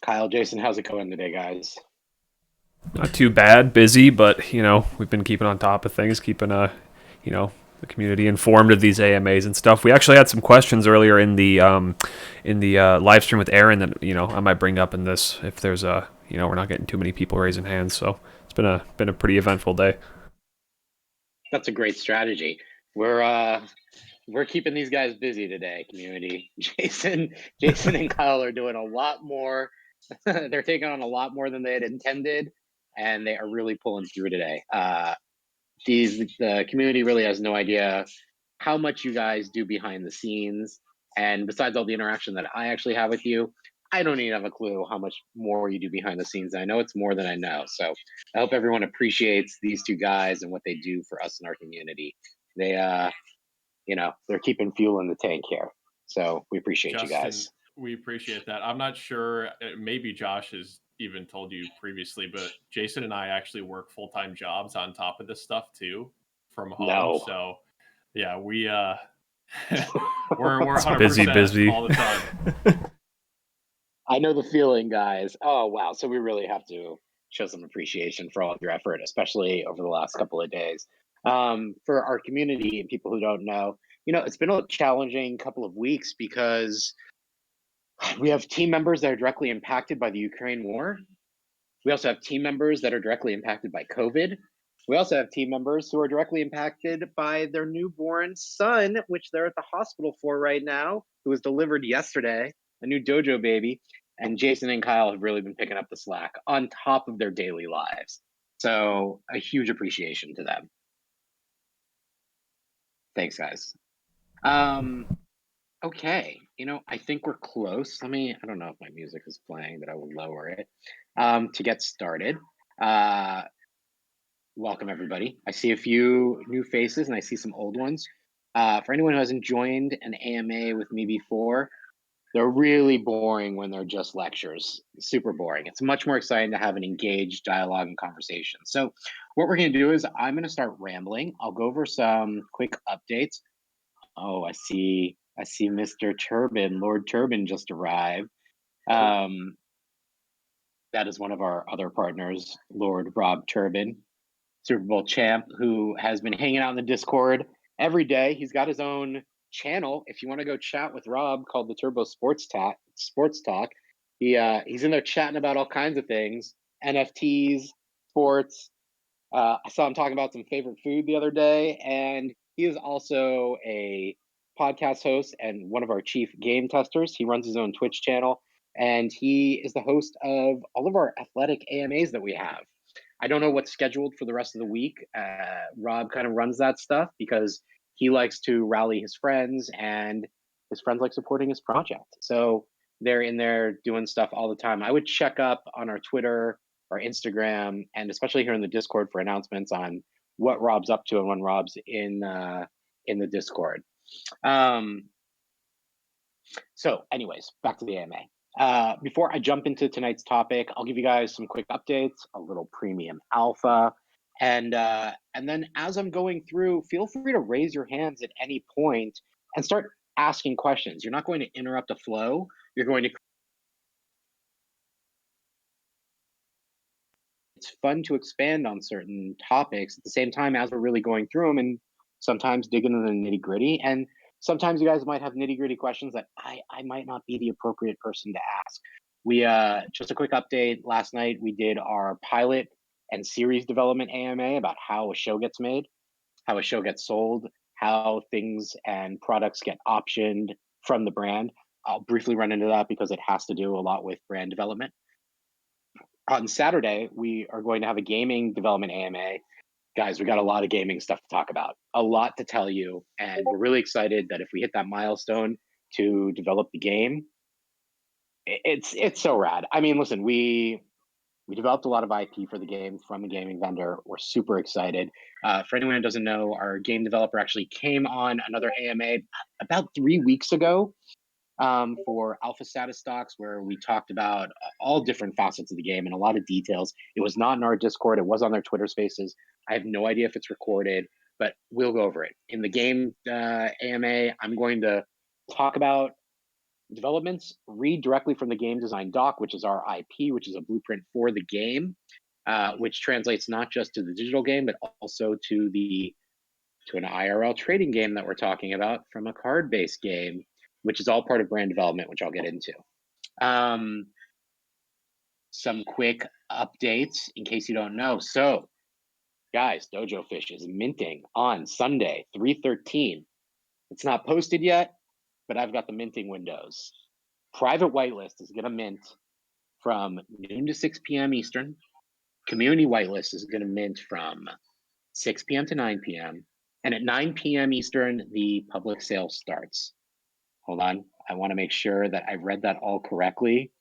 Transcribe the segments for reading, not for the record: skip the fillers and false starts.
Kyle, Jason, how's it going today, guys? Not too bad, busy, but we've been keeping on top of things, keeping you know, the community informed of these AMAs and stuff. We actually had some questions earlier in the live stream with Aaron that I might bring up in this if there's a we're not getting too many people raising hands, so it's been a pretty eventful day. That's a great strategy. We're uh we're keeping these guys busy today, community. Jason and Kyle are doing a lot more. They're taking on a lot more than they had intended, and they are really pulling through today. The community really has no idea how much you guys do behind the scenes. And besides all the interaction that I actually have with you, I don't even have a clue how much more you do behind the scenes. I know it's more than I know. So I hope everyone appreciates these two guys and what they do for us in our community. They, they're keeping fuel in the tank here. So we appreciate you Justin, guys. we appreciate that. I'm not sure, maybe Josh has even told you previously, but Jason and I actually work full time jobs on top of this stuff too from home. No, So, yeah, we're It's busy, 100% busy. all the time. I know the feeling, guys. Oh, wow. So we really have to show some appreciation for all of your effort, especially over the last couple of days. For our community and people who don't know, it's been a challenging couple of weeks because we have team members that are directly impacted by the Ukraine war. We also have team members that are directly impacted by COVID. We also have team members who are directly impacted by their newborn son, which they're at the hospital for right now, who was delivered yesterday, a new Dojo baby. And Jason and Kyle have really been picking up the slack on top of their daily lives. So, a huge appreciation to them. Thanks, guys. Um, okay, I think we're close. I don't know if my music is playing, but I will lower it to get started. Uh, Welcome, everybody. I see a few new faces and I see some old ones. For anyone who hasn't joined an AMA with me before, they're really boring when they're just lectures. Super boring. It's much more exciting to have an engaged dialogue and conversation. So, what we're going to do is I'm going to start rambling. I'll go over some quick updates. Oh, I see Mr. Turbin, Lord Turbin just arrived. Um, that is one of our other partners, Lord Rob Turbin, Super Bowl champ, who has been hanging out in the Discord every day. He's got his own channel. If you want to go chat with Rob, called the Turbo Sports Talk. He's in there chatting about all kinds of things, NFTs, sports. I saw him talking about some favorite food the other day, and he is also a podcast host and one of our chief game testers. He runs his own Twitch channel, and he is the host of all of our athletic AMAs that we have. I don't know what's scheduled for the rest of the week. Rob kind of runs that stuff because he likes to rally his friends, and his friends like supporting his project. So they're in there doing stuff all the time. I would check up on our Twitter, our Instagram, and especially here in the Discord for announcements on what Rob's up to and when Rob's in the Discord. Um, anyways, back to the AMA. Before I jump into tonight's topic, I'll give you guys some quick updates, a little premium alpha, and then as I'm going through, feel free to raise your hands at any point and start asking questions. You're not going to interrupt the flow. You're going to. It's fun to expand on certain topics at the same time as we're really going through them and sometimes dig into the nitty gritty. And sometimes you guys might have nitty gritty questions that I might not be the appropriate person to ask. We just a quick update. Last night we did our pilot and series development AMA about how a show gets made, how a show gets sold, how things and products get optioned from the brand. I'll briefly run into that because it has to do a lot with brand development. On Saturday, we are going to have a gaming development AMA. Guys, we got a lot of gaming stuff to talk about, a lot to tell you, and we're really excited that if we hit that milestone to develop the game, it's so rad. I mean, listen, we developed a lot of IP for the game from a gaming vendor. We're super excited. For anyone who doesn't know, our game developer actually came on another AMA about 3 weeks ago for alpha status stocks, where we talked about all different facets of the game and a lot of details. It was not in our Discord, it was on their Twitter spaces. I have no idea if it's recorded, but we'll go over it. In the game AMA, I'm going to talk about developments read directly from the game design doc, which is our IP, which is a blueprint for the game, which translates not just to the digital game, but also to an IRL trading game that we're talking about from a card-based game, which is all part of brand development, which I'll get into. Some quick updates in case you don't know. So, guys, Dojo Fish is minting on Sunday, 3/13. It's not posted yet, but I've got the minting windows. Private whitelist is going to mint from noon to 6 p.m. Eastern. Community whitelist is going to mint from 6 p.m. to 9 p.m. And at 9 p.m. Eastern, the public sale starts. Hold on. I want to make sure that I've read that all correctly.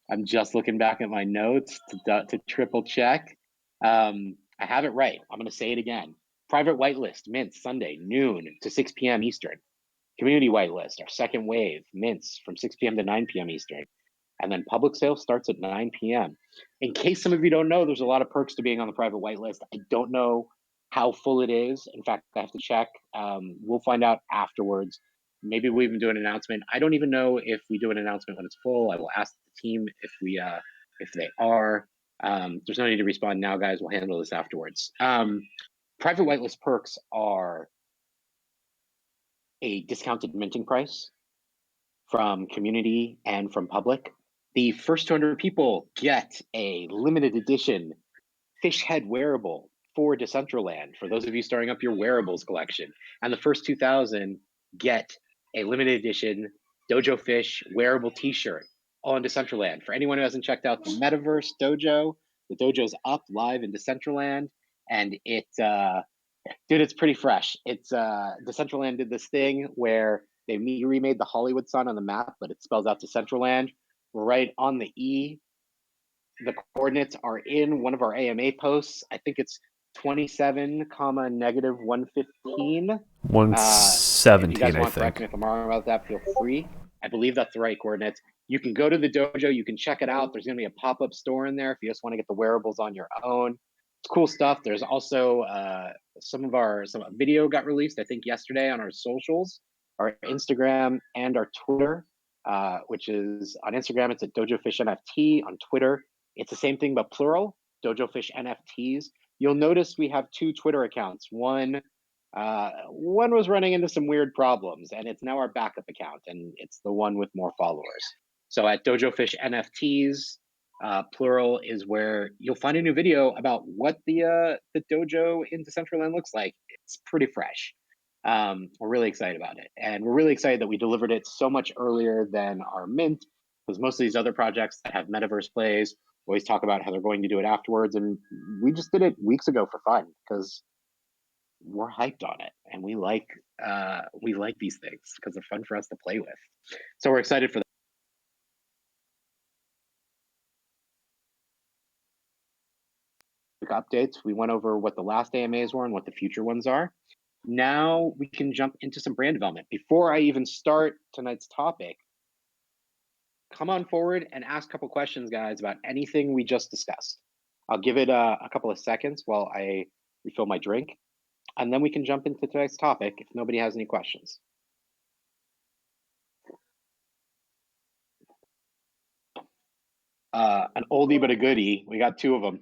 I'm just looking back at my notes to triple check. I have it right. I'm going to say it again. Private whitelist mints Sunday, noon to 6 p.m. Eastern. Community whitelist, our second wave, mints from 6 p.m. to 9 p.m. Eastern. And then public sale starts at 9 p.m. In case some of you don't know, there's a lot of perks to being on the private whitelist. I don't know how full it is. In fact, I have to check. We'll find out afterwards. Maybe we'll even do an announcement. I don't even know if we do an announcement when it's full. I will ask the team if they are. There's no need to respond now, guys. We'll handle this afterwards. Private whitelist perks are a discounted minting price from community and from public. The first 200 people get a limited edition fish head wearable for Decentraland, for those of you starting up your wearables collection. And the first 2,000 get a limited edition Dojo Fish wearable t-shirt on Decentraland. For anyone who hasn't checked out the Metaverse Dojo, the Dojo's up live in Decentraland, and dude, it's pretty fresh. It's Decentraland did this thing where they remade the Hollywood sign on the map, but it spells out Decentraland. Right on the E, the coordinates are in one of our AMA posts. I think it's 27, comma negative 115. If you 117, guys I want to correct think. me if I'm wrong about that, feel free. I believe that's the right coordinates. You can go to the dojo, you can check it out. There's going to be a pop-up store in there if you just want to get the wearables on your own. It's cool stuff. There's also some video got released, I think, yesterday on our socials, our Instagram and our Twitter, which is on Instagram, it's at Dojo Fish NFT. On Twitter, it's the same thing but plural, Dojo Fish NFTs. You'll notice we have two Twitter accounts. One was running into some weird problems, and it's now our backup account, and it's the one with more followers. So at Dojo Fish NFTs, plural, is where you'll find a new video about what the dojo in Decentraland looks like. It's pretty fresh. We're really excited about it, and we're really excited that we delivered it so much earlier than our mint, because most of these other projects that have metaverse plays always talk about how they're going to do it afterwards, and we just did it weeks ago for fun because we're hyped on it, and we like these things because they're fun for us to play with. So we're excited for the updates. We went over what the last AMAs were and what the future ones are. Now we can jump into some brand development. Before I even start tonight's topic, come on forward and ask a couple questions, guys, about anything we just discussed. I'll give it a couple of seconds while I refill my drink, and then we can jump into tonight's topic if nobody has any questions. An oldie but a goodie. We got two of them.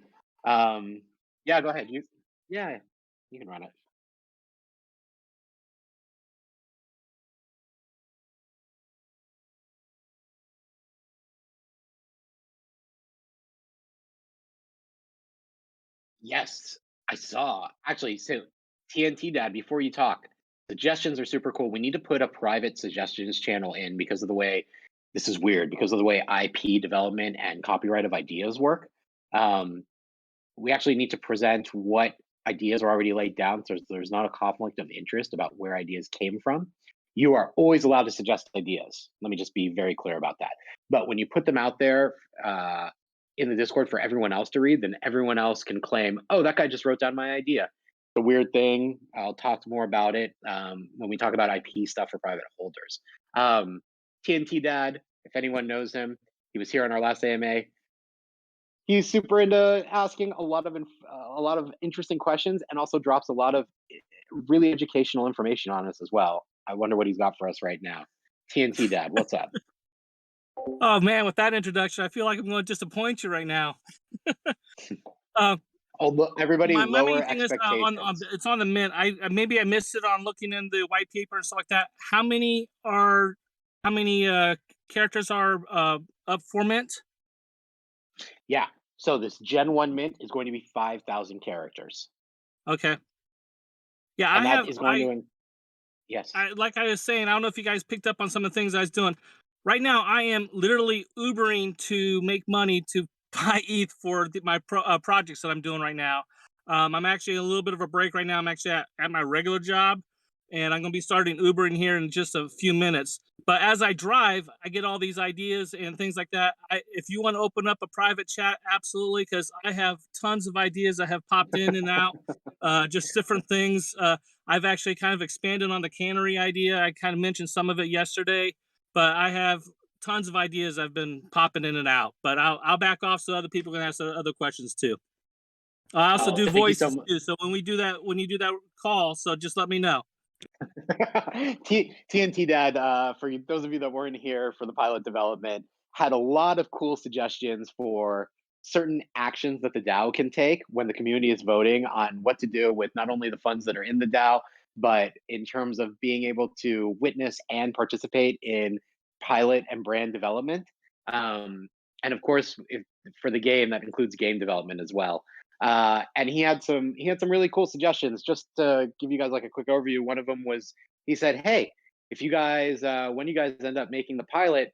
Yeah, go ahead. Yeah, you can run it. Yes, I saw. Actually, so TNT Dad, before you talk, suggestions are super cool. We need to put a private suggestions channel in because of the way this is weird, because of the way IP development and copyright of ideas work. We actually need to present what ideas are already laid down, so there's not a conflict of interest about where ideas came from. You are always allowed to suggest ideas. Let me just be very clear about that. But when you put them out there in the Discord for everyone else to read, then everyone else can claim, oh, that guy just wrote down my idea. The weird thing, I'll talk more about it when we talk about IP stuff for private holders. TNT Dad, if anyone knows him, he was here on our last AMA. He's super into asking a lot of interesting questions, and also drops a lot of really educational information on us as well. I wonder what he's got for us right now. TNT Dad, what's up? Oh man, with that introduction, I feel like I'm going to disappoint you right now. Uh, Although everybody my lower main thing is on expectations. it's on the mint. Maybe I missed it on looking in the white paper and stuff like that. How many characters are up for mint? Yeah. So this Gen 1 mint is going to be 5,000 characters. Okay. Yeah, And that is going to yes. like I was saying, I don't know if you guys picked up on some of the things I was doing. Right now, I am literally Ubering to make money to buy ETH for my projects that I'm doing right now. I'm actually a little bit of a break right now. I'm actually at my regular job, and I'm going to be starting Ubering here in just a few minutes. But as I drive, I get all these ideas and things like that. If you want to open up a private chat, absolutely, because I have tons of ideas that have popped in and out, just different things. I've actually kind of expanded on the cannery idea. I kind of mentioned some of it yesterday, but I have tons of ideas I've been popping in and out. But I'll back off so other people can ask other questions too. I also Oh, do thank you so voices much. too. So when you do that call, so just let me know. TNT Dad, for those of you that weren't here for the pilot development, had a lot of cool suggestions for certain actions that the DAO can take when the community is voting on what to do with not only the funds that are in the DAO, but in terms of being able to witness and participate in pilot and brand development. Um, and of course, for the game, that includes game development as well. And he had some really cool suggestions. Just to give you guys like a quick overview, one of them was he said, "Hey, if you guys when you guys end up making the pilot,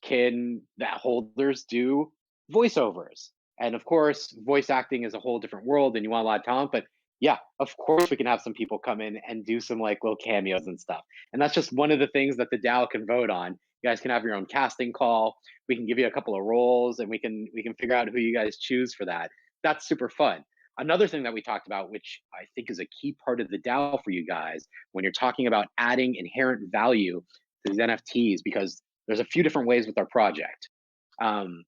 can the holders do voiceovers?" And of course, voice acting is a whole different world, and you want a lot of talent. But yeah, of course, we can have some people come in and do some like little cameos and stuff. And that's just one of the things that the DAO can vote on. You guys can have your own casting call. We can give you a couple of roles, and we can figure out who you guys choose for that. That's super fun. Another thing that we talked about, which I think is a key part of the DAO for you guys, when you're talking about adding inherent value to these NFTs, because there's a few different ways with our project. Um,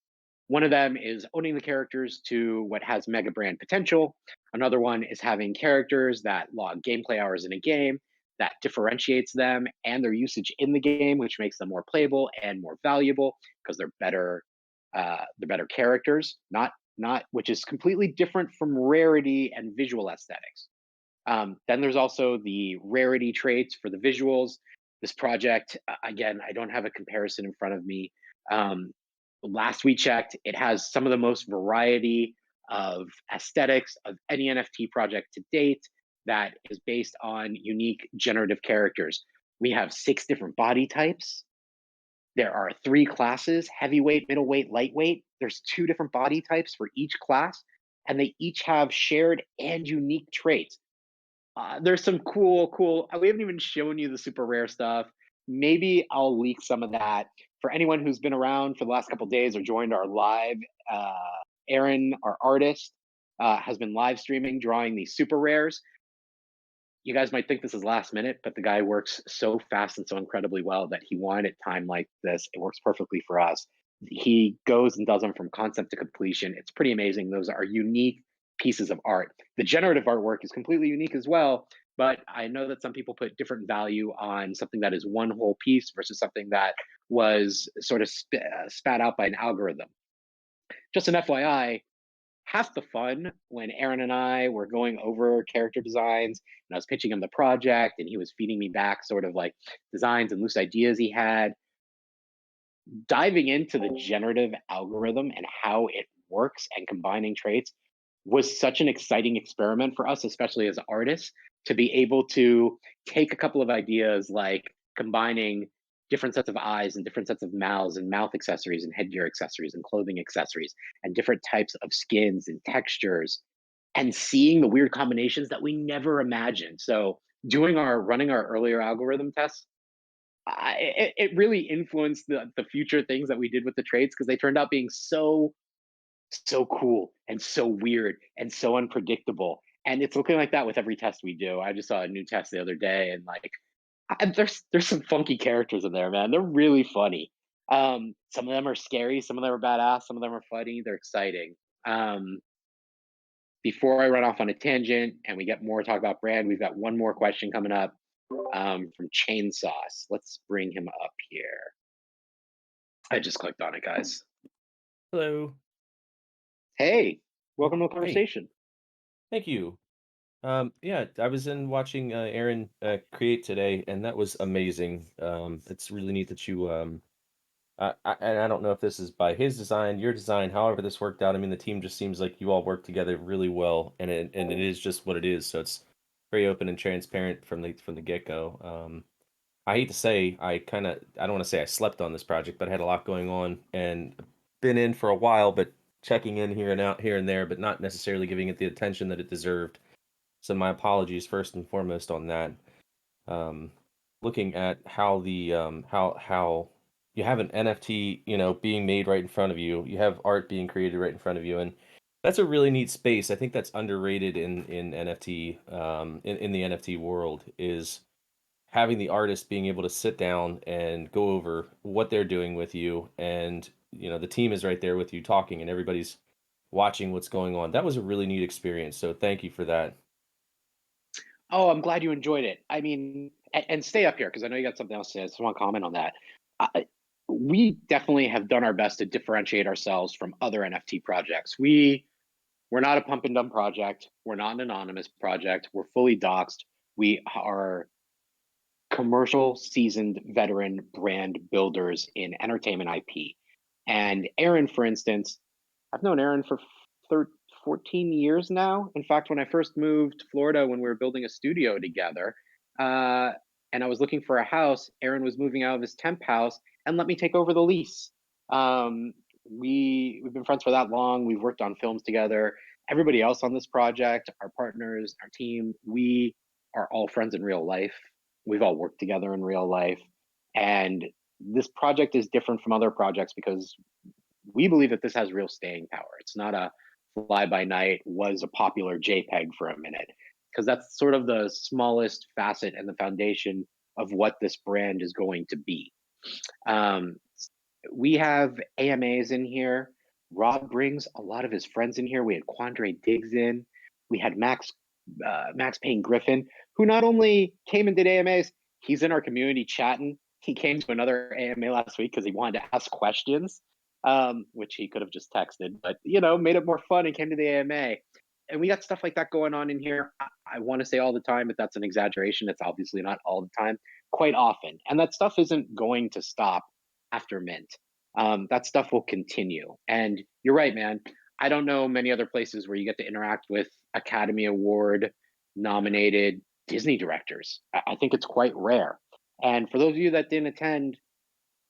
one of them is owning the characters to what has mega brand potential. Another one is having characters that log gameplay hours in a game that differentiates them and their usage in the game, which makes them more playable and more valuable because they're better characters, not which is completely different from rarity and visual aesthetics. Then there's also the rarity traits for the visuals. This project, again, I don't have a comparison in front of me. Um, Last we checked, it has some of the most variety of aesthetics of any NFT project to date that is based on unique generative characters. We have 6 different body types. There are 3 classes: heavyweight, middleweight, lightweight. There's 2 different body types for each class, and they each have shared and unique traits. There's some cool. We haven't even shown you the super rare stuff. Maybe I'll leak some of that for anyone who's been around for the last couple of days or joined our live. Uh, Aaron, our artist, has been live streaming, drawing these super rares. You guys might think this is last minute, but the guy works so fast and so incredibly well that he wanted it timed like this. It works perfectly for us. He goes and does them from concept to completion. It's pretty amazing. Those are unique pieces of art. The generative artwork is completely unique as well, but I know that some people put different value on something that is one whole piece versus something that was sort of spat out by an algorithm. Just an FYI, half the fun when Aaron and I were going over character designs and I was pitching him the project and he was feeding me back sort of like designs and loose ideas he had. Diving into the generative algorithm and how it works and combining traits was such an exciting experiment for us, especially as artists, to be able to take a couple of ideas like combining different sets of eyes and different sets of mouths and mouth accessories and headgear accessories and clothing accessories and different types of skins and textures and seeing the weird combinations that we never imagined. So running our earlier algorithm tests, it really influenced the future things that we did with the traits because they turned out being so cool and so weird and so unpredictable. And it's looking like that with every test we do. I just saw a new test the other day, and like, there's some funky characters in there, man. They're really funny. Some of them are scary, some of them are badass, some of them are funny. They're exciting. Um, Before I run off on a tangent and we get more talk about brand, we've got one more question coming up from Chainsauce. Let's bring him up here. I just clicked on it, guys. Hello. Hey, welcome to the Hey, conversation. thank you. Yeah, I was in watching Aaron create today, and that was amazing. It's really neat that you and I don't know if this is by his design, your design, however this worked out. I mean, the team just seems like you all work together really well, and it is just what it is. So it's very open and transparent from the get-go. I hate to say I don't want to say I slept on this project, but I had a lot going on and been in for a while, but checking in here and out here and there, but not necessarily giving it the attention that it deserved. So my apologies first and foremost on that. Um, Looking at how the how you have an NFT, being made right in front of you. You have art being created right in front of you, and that's a really neat space. I think that's underrated in NFT in the NFT world is having the artist being able to sit down and go over what they're doing with you, and the team is right there with you talking, and everybody's watching what's going on. That was a really neat experience, so thank you for that. Oh, I'm glad you enjoyed it. I mean, and stay up here because I know you got something else to say. I just want to comment on that. We definitely have done our best to differentiate ourselves from other NFT projects. We're not a pump and dump project. We're not an anonymous project. We're fully doxed. We are commercial seasoned veteran brand builders in entertainment IP. And Aaron, for instance, I've known Aaron for 14 years now. In fact, when I first moved to Florida, when we were building a studio together, uh, and I was looking for a house, Aaron was moving out of his temp house and let me take over the lease. Um, we've been friends for that long. We've worked on films together. Everybody else on this project, our partners, our team, we are all friends in real life. We've all worked together in real life, and this project is different from other projects because we believe that this has real staying power. It's not a fly by night, was a popular JPEG for a minute, because that's sort of the smallest facet and the foundation of what this brand is going to be. Um, we have AMAs in here. Rob brings a lot of his friends in here. We had Quandre Diggs in. We had Max Payne Griffin, who not only came and did AMAs, he's in our community chatting. He came to another AMA last week because he wanted to ask questions, which he could have just texted, but made it more fun and came to the AMA. And we got stuff like that going on in here. I want to say all the time, but that's an exaggeration. It's obviously not all the time, quite often. And that stuff isn't going to stop after Mint. That stuff will continue. And you're right, man. I don't know many other places where you get to interact with Academy Award nominated Disney directors. I think it's quite rare. And for those of you that didn't attend,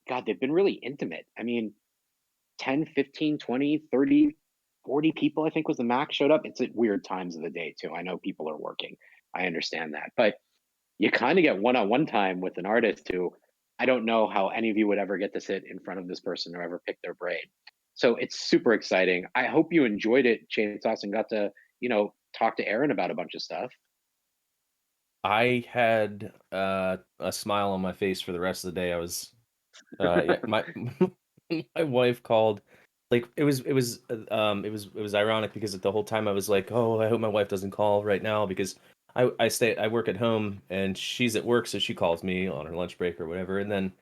God, they've been really intimate. I mean, 10, 15, 20, 30, 40 people, I think was the max showed up. It's at weird times of the day, too. I know people are working. I understand that. But you kind of get one-on-one time with an artist who I don't know how any of you would ever get to sit in front of this person or ever pick their brain. So it's super exciting. I hope you enjoyed it, Chainsaw, and got to, talk to Aaron about a bunch of stuff. I had a smile on my face for the rest of the day. I was yeah, my my wife called. Like it was ironic because the whole time I was like, oh, I hope my wife doesn't call right now because I work at home and she's at work, so she calls me on her lunch break or whatever, and then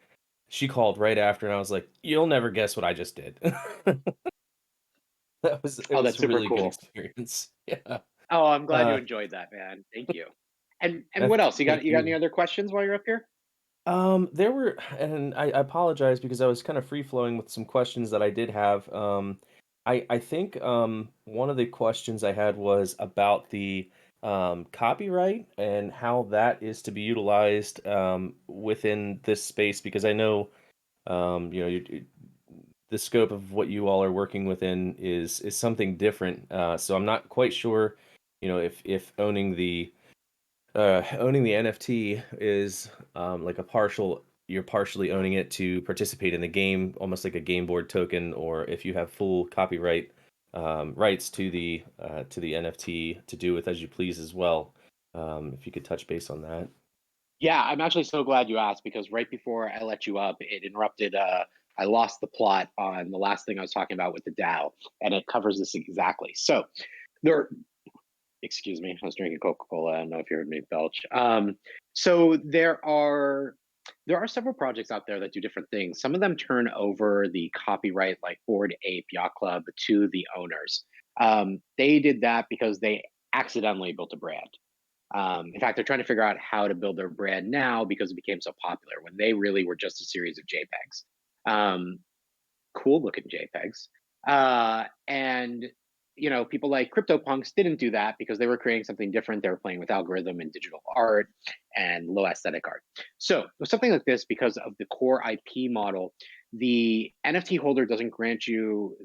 she called right after, and I was like, you'll never guess what I just did. It Oh, was that's a super really good cool. experience. Yeah. Oh, I'm glad you Uh, enjoyed that, man. Thank you. And what else? You got Thank you got any you. other questions while you're up here? There were, and I apologize because I was kind of free flowing with some questions that I did have. I think one of the questions I had was about the copyright and how that is to be utilized within this space because I know the scope of what you all are working within is something different. So I'm not quite sure, if owning the NFT is like you're partially owning it to participate in the game, almost like a game board token, or if you have full copyright rights to the NFT to do with as you please as well. If you could touch base on that. Yeah, I'm actually so glad you asked because right before I let you up, it interrupted. I lost the plot on the last thing I was talking about with the DAO, and it covers this exactly. So there, excuse me, I was drinking Coca Cola. I don't know if you heard me belch. So there are There are several projects out there that do different things. Some of them turn over the copyright, like Board Ape Yacht Club, to the owners. They did that because they accidentally built a brand. In fact, they're trying to figure out how to build their brand now because it became so popular when they really were just a series of JPEGs. Um, cool looking JPEGs. And people like CryptoPunks didn't do that because they were creating something different. They were playing with algorithm and digital art and low aesthetic art. So with something like this, because of the core IP model, the NFT holder doesn't grant you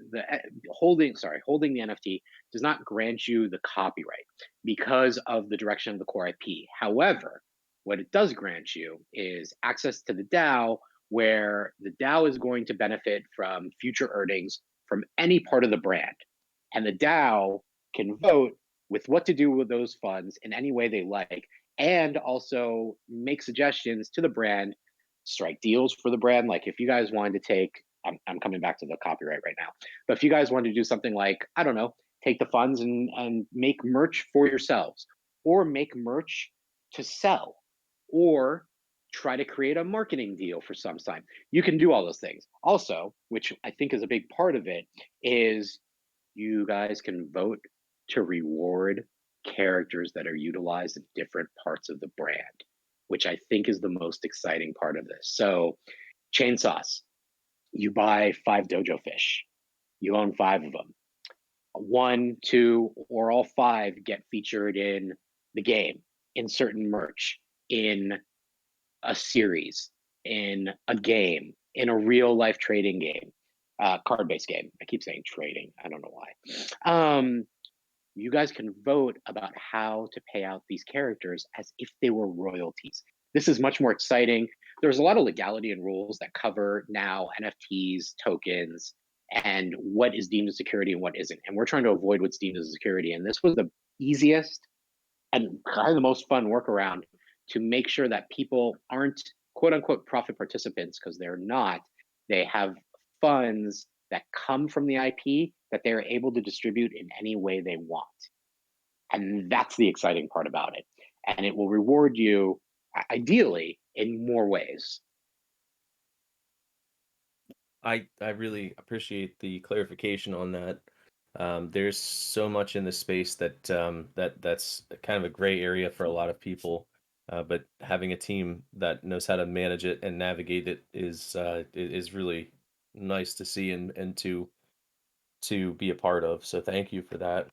holding the NFT does not grant you the copyright because of the direction of the core IP. However, what it does grant you is access to the DAO, where the DAO is going to benefit from future earnings from any part of the brand. And the DAO can vote with what to do with those funds in any way they like, and also make suggestions to the brand, strike deals for the brand. Like if you guys wanted to take, I'm coming back to the copyright right now, but if you guys wanted to do something like, I don't know, take the funds and make merch for yourselves, or make merch to sell, or try to create a marketing deal for some time. You can do all those things. Also, which I think is a big part of it, is you guys can vote to reward characters that are utilized in different parts of the brand, which I think is the most exciting part of this. So, chain sauce, you buy 5 Dojo fish, you own 5 of them. One, two, or all 5 get featured in the game, in certain merch, in a series, in a game, in a real life trading game, card based game. I keep saying trading. I don't know why. You guys can vote about how to pay out these characters as if they were royalties. This is much more exciting. There's a lot of legality and rules that cover now NFTs, tokens, and what is deemed as security and what isn't. And we're trying to avoid what's deemed as security. And this was the easiest and kind of the most fun workaround to make sure that people aren't quote unquote profit participants, because they're not. They have funds that come from the IP that they're able to distribute in any way they want. And that's the exciting part about it. And it will reward you ideally in more ways. I really appreciate the clarification on that. There's so much in this space that's kind of a gray area for a lot of people, but having a team that knows how to manage it and navigate it is really nice to see and to be a part of. So thank you for that.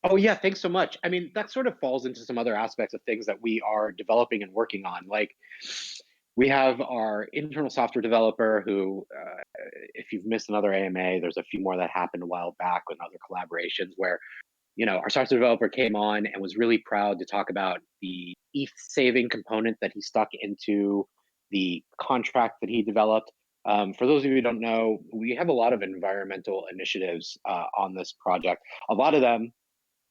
Oh yeah, thanks so much. I mean, that sort of falls into some other aspects of things that we are developing and working on. Like we have our internal software developer who, if you've missed another AMA, there's a few more that happened a while back with other collaborations where, our software developer came on and was really proud to talk about the ETH saving component that he stuck into the contract that he developed. For those of you who don't know, we have a lot of environmental initiatives on this project. A lot of them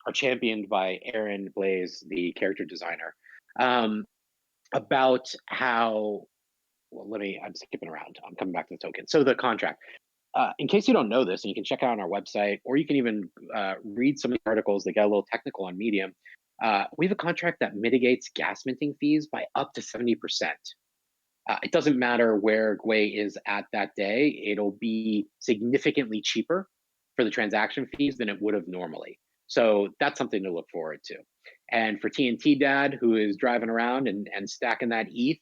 are championed by Aaron Blaze, the character designer, about how. Well, I'm skipping around. I'm coming back to the token. So the contract. In case you don't know this, and you can check it out on our website, or you can even read some of the articles that get a little technical on Medium. We have a contract that mitigates gas minting fees by up to 70%. It doesn't matter where Gwei is at that day, it'll be significantly cheaper for the transaction fees than it would have normally. So that's something to look forward to. And for TNT Dad, who is driving around and stacking that ETH,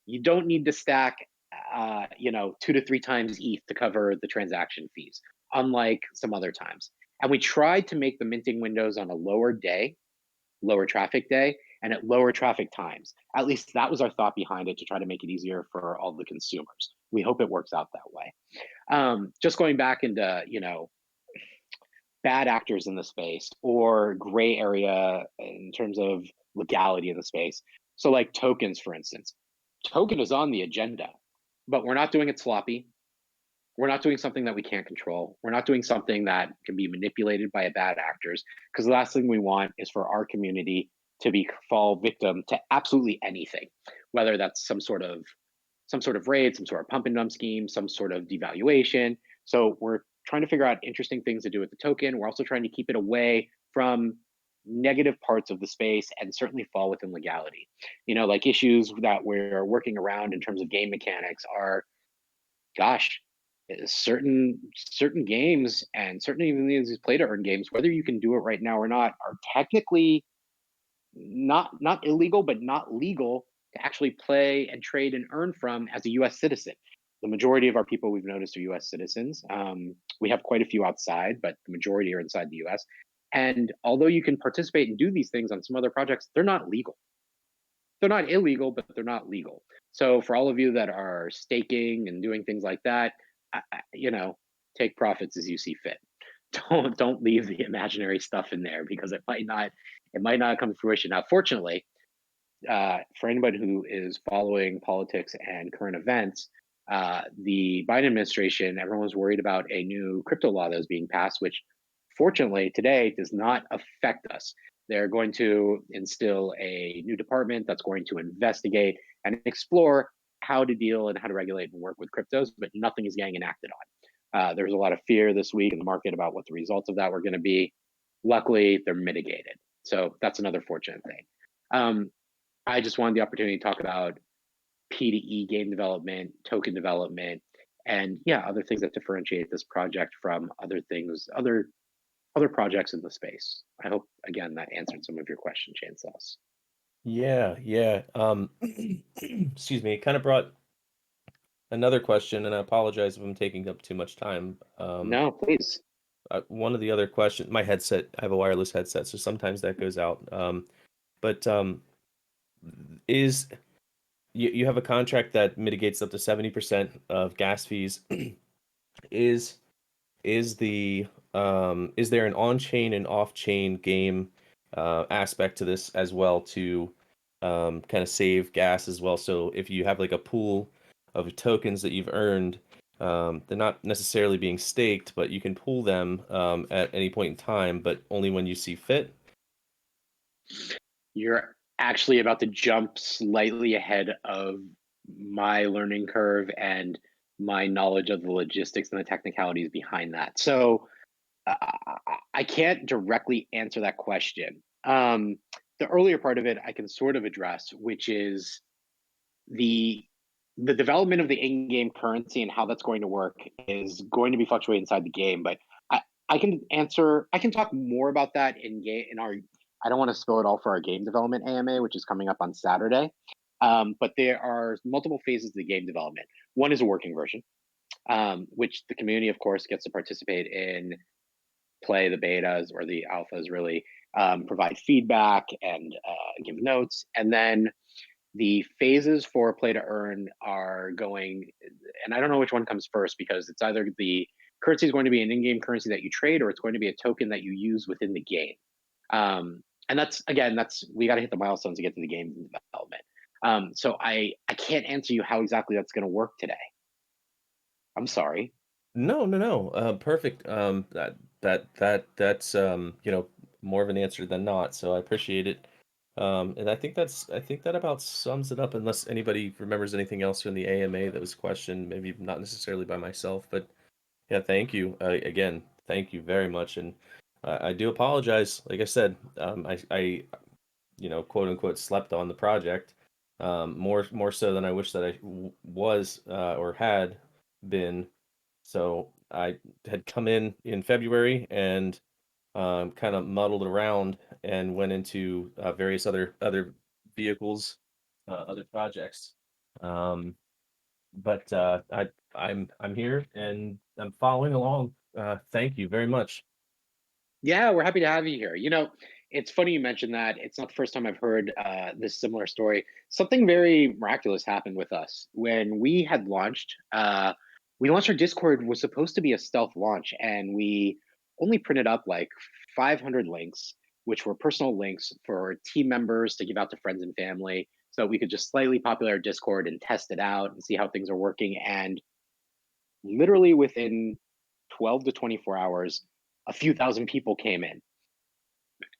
you don't need to stack, 2 to 3 times ETH to cover the transaction fees, unlike some other times. And we tried to make the minting windows on a lower traffic day, and at lower traffic times. At least that was our thought behind it, to try to make it easier for all the consumers. We hope it works out that way. Just going back into, bad actors in the space or gray area in terms of legality in the space. So, like tokens, for instance, token is on the agenda, but we're not doing it sloppy. We're not doing something that we can't control. We're not doing something that can be manipulated by bad actors, because the last thing we want is for our community to fall victim to absolutely anything, whether that's some sort of raid, some sort of pump and dump scheme, some sort of devaluation. So we're trying to figure out interesting things to do with the token. We're also trying to keep it away from negative parts of the space and certainly fall within legality. Like issues that we're working around in terms of game mechanics are, gosh, certain games and certainly even these play to earn games, whether you can do it right now or not, are technically not illegal, but not legal to actually play and trade and earn from as a U.S. citizen. The majority of our people we've noticed are U.S. citizens. We have quite a few outside, but the majority are inside the U.S. And although you can participate and do these things on some other projects, they're not legal. They're not illegal, but they're not legal. So for all of you that are staking and doing things like that, take profits as you see fit. Don't leave the imaginary stuff in there because it might not come to fruition. Now, fortunately, for anybody who is following politics and current events, the Biden administration, everyone was worried about a new crypto law that was being passed, which fortunately today does not affect us. They're going to instill a new department that's going to investigate and explore how to deal and how to regulate and work with cryptos, but nothing is getting enacted on. There's a lot of fear this week in the market about what the results of that were going to be. Luckily, they're mitigated. So that's another fortunate thing. I just wanted the opportunity to talk about P2E game development, token development, and other things that differentiate this project from other things, other projects in the space. I hope again that answered some of your question, Shane Sauce. Yeah, yeah. Excuse me. It kind of brought another question, and I apologize if I'm taking up too much time. No, please. One of the other questions, my headset, I have a wireless headset, so sometimes that goes out. But is you have a contract that mitigates up to 70% of gas fees. Is is there an on-chain and off-chain game aspect to this as well to kind of save gas as well? So if you have like a pool of tokens that you've earned, they're not necessarily being staked, but you can pool them at any point in time, but only when you see fit. You're actually about to jump slightly ahead of my learning curve and my knowledge of the logistics and the technicalities behind that. So I can't directly answer that question. The earlier part of it I can sort of address, which is the the development of the in-game currency and how that's going to work is going to be fluctuating inside the game. But I, I can talk more about that in game in our. I don't want to spill it all for our game development AMA, which is coming up on Saturday. But there are multiple phases of the game development. One is a working version, which the community, of course, gets to participate in, play the betas or the alphas, really provide feedback and give notes, and then the phases for play to earn are going, and I don't know which one comes first because it's either the currency is going to be an in-game currency that you trade or it's going to be a token that you use within the game. And that's we got to hit the milestones to get to the game development. So I can't answer you how exactly that's going to work today. I'm sorry. No, no, no. Perfect. That's more of an answer than not. So I appreciate it. And I think that about sums it up. Unless anybody remembers anything else from the AMA that was questioned, maybe not necessarily by myself, but yeah, thank you again. Thank you very much. And I do apologize. Like I said, I quote unquote slept on the project more so than I wish that was or had been. So I had come in February and kind of muddled around and went into various other vehicles, other projects. Um, but I'm here and I'm following along. Thank you very much. Yeah, we're happy to have you here. It's funny you mentioned that. It's not the first time I've heard this similar story. Something very miraculous happened with us when we had launched. We launched our Discord was supposed to be a stealth launch, and we only printed up like 500 links, which were personal links for team members to give out to friends and family, so we could just slightly populate our Discord and test it out and see how things are working. And literally within 12 to 24 hours, a few thousand people came in,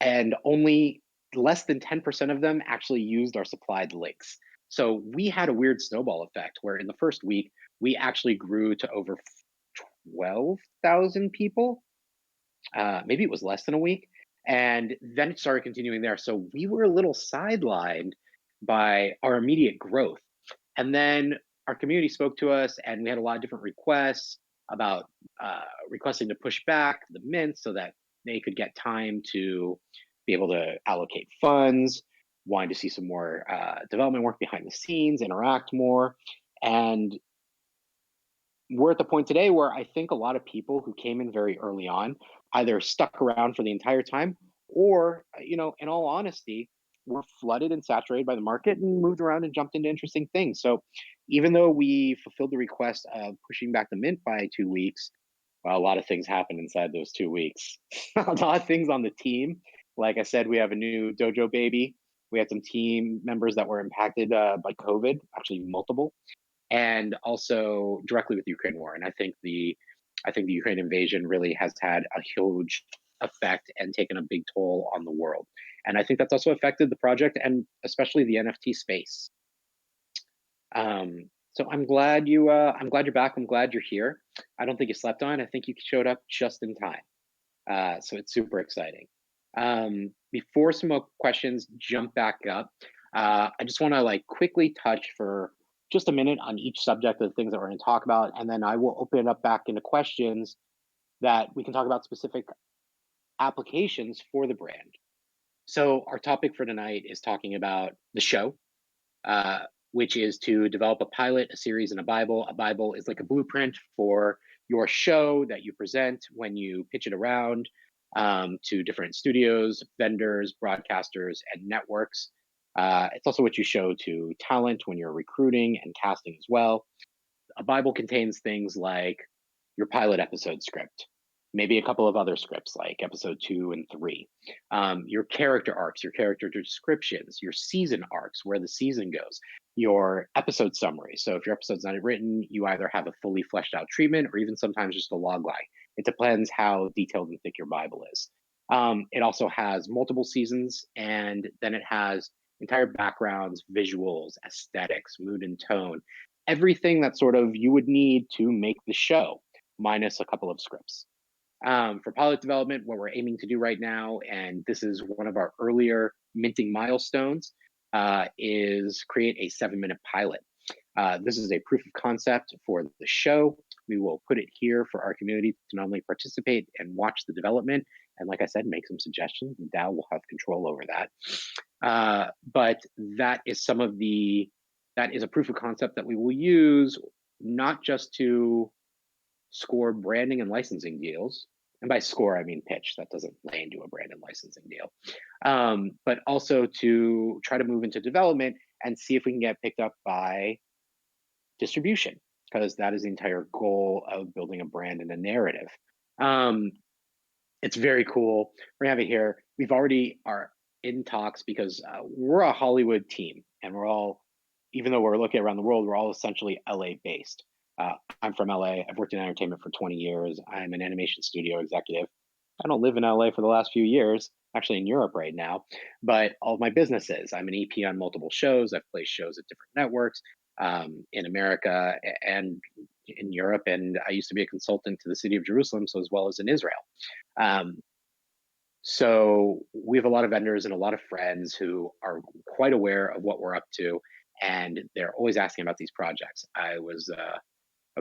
and only less than 10% of them actually used our supplied links. So we had a weird snowball effect where in the first week, we actually grew to over 12,000 people. Maybe it was less than a week. And then it started continuing there. So we were a little sidelined by our immediate growth. And then our community spoke to us, and we had a lot of different requests about requesting to push back the mint so that they could get time to be able to allocate funds, wanting to see some more development work behind the scenes, interact more. And we're at the point today where I think a lot of people who came in very early on either stuck around for the entire time or, in all honesty, were flooded and saturated by the market and moved around and jumped into interesting things. So even though we fulfilled the request of pushing back the mint by 2 weeks, well, a lot of things happened inside those 2 weeks. A lot of things on the team. Like I said, we have a new Dojo baby. We had some team members that were impacted by COVID, actually multiple, and also directly with the Ukraine war. And I think the Ukraine invasion really has had a huge effect and taken a big toll on the world. And I think that's also affected the project and especially the NFT space. So I'm glad you're back. I'm glad you're here. I don't think you slept on. I think you showed up just in time. So it's super exciting. Before some more questions jump back up, I just want to like quickly touch for just a minute on each subject of the things that we're going to talk about, and then I will open it up back into questions that we can talk about specific applications for the brand. So our topic for tonight is talking about the show, uh, which is to develop a pilot, a series, and a Bible. A Bible is like a blueprint for your show that you present when you pitch it around to different studios, vendors, broadcasters, and networks. It's also what you show to talent when you're recruiting and casting as well. A Bible contains things like your pilot episode script, maybe a couple of other scripts like episode 2 and 3, your character arcs, your character descriptions, your season arcs, where the season goes, your episode summary. So if your episode's not written, you either have a fully fleshed out treatment or even sometimes just a log line. It depends how detailed and thick your Bible is. It also has multiple seasons, and then it has entire backgrounds, visuals, aesthetics, mood and tone, everything that sort of you would need to make the show, minus a couple of scripts. For pilot development, what we're aiming to do right now, and this is one of our earlier minting milestones, is create a 7-minute pilot. This is a proof of concept for the show. We will put it here for our community to not only participate and watch the development, and like I said, make some suggestions. And Dow will have control over that. But that is that is a proof of concept that we will use not just to score branding and licensing deals. And by score, I mean pitch. That doesn't lay into a brand and licensing deal. But also to try to move into development and see if we can get picked up by distribution, because that is the entire goal of building a brand and a narrative. It's very cool. We're gonna have it here. We've already are in talks because we're a Hollywood team, and we're all, even though we're looking around the world, we're all essentially LA based. I'm from LA. I've worked in entertainment for 20 years. I'm an animation studio executive. I don't live in LA for the last few years, actually in Europe right now, but all of my businesses. I'm an EP on multiple shows. I've placed shows at different networks in America and in Europe, and I used to be a consultant to the city of Jerusalem, so as well as in Israel. Um, so we have a lot of vendors and a lot of friends who are quite aware of what we're up to, and they're always asking about these projects. I was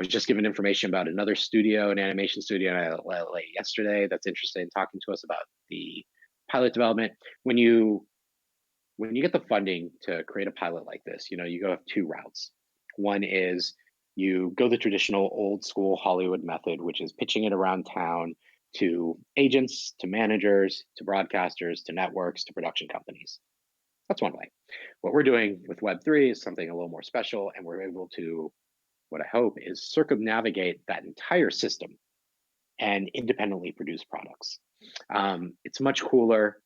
just given information about another studio, an animation studio in LA yesterday that's interested in talking to us about the pilot development. When you get the funding to create a pilot like this, you go have two routes. One is you go the traditional old school Hollywood method, which is pitching it around town to agents, to managers, to broadcasters, to networks, to production companies. That's one way. What we're doing with Web3 is something a little more special, and we're able to, what I hope is circumnavigate that entire system and independently produce products. It's much cooler,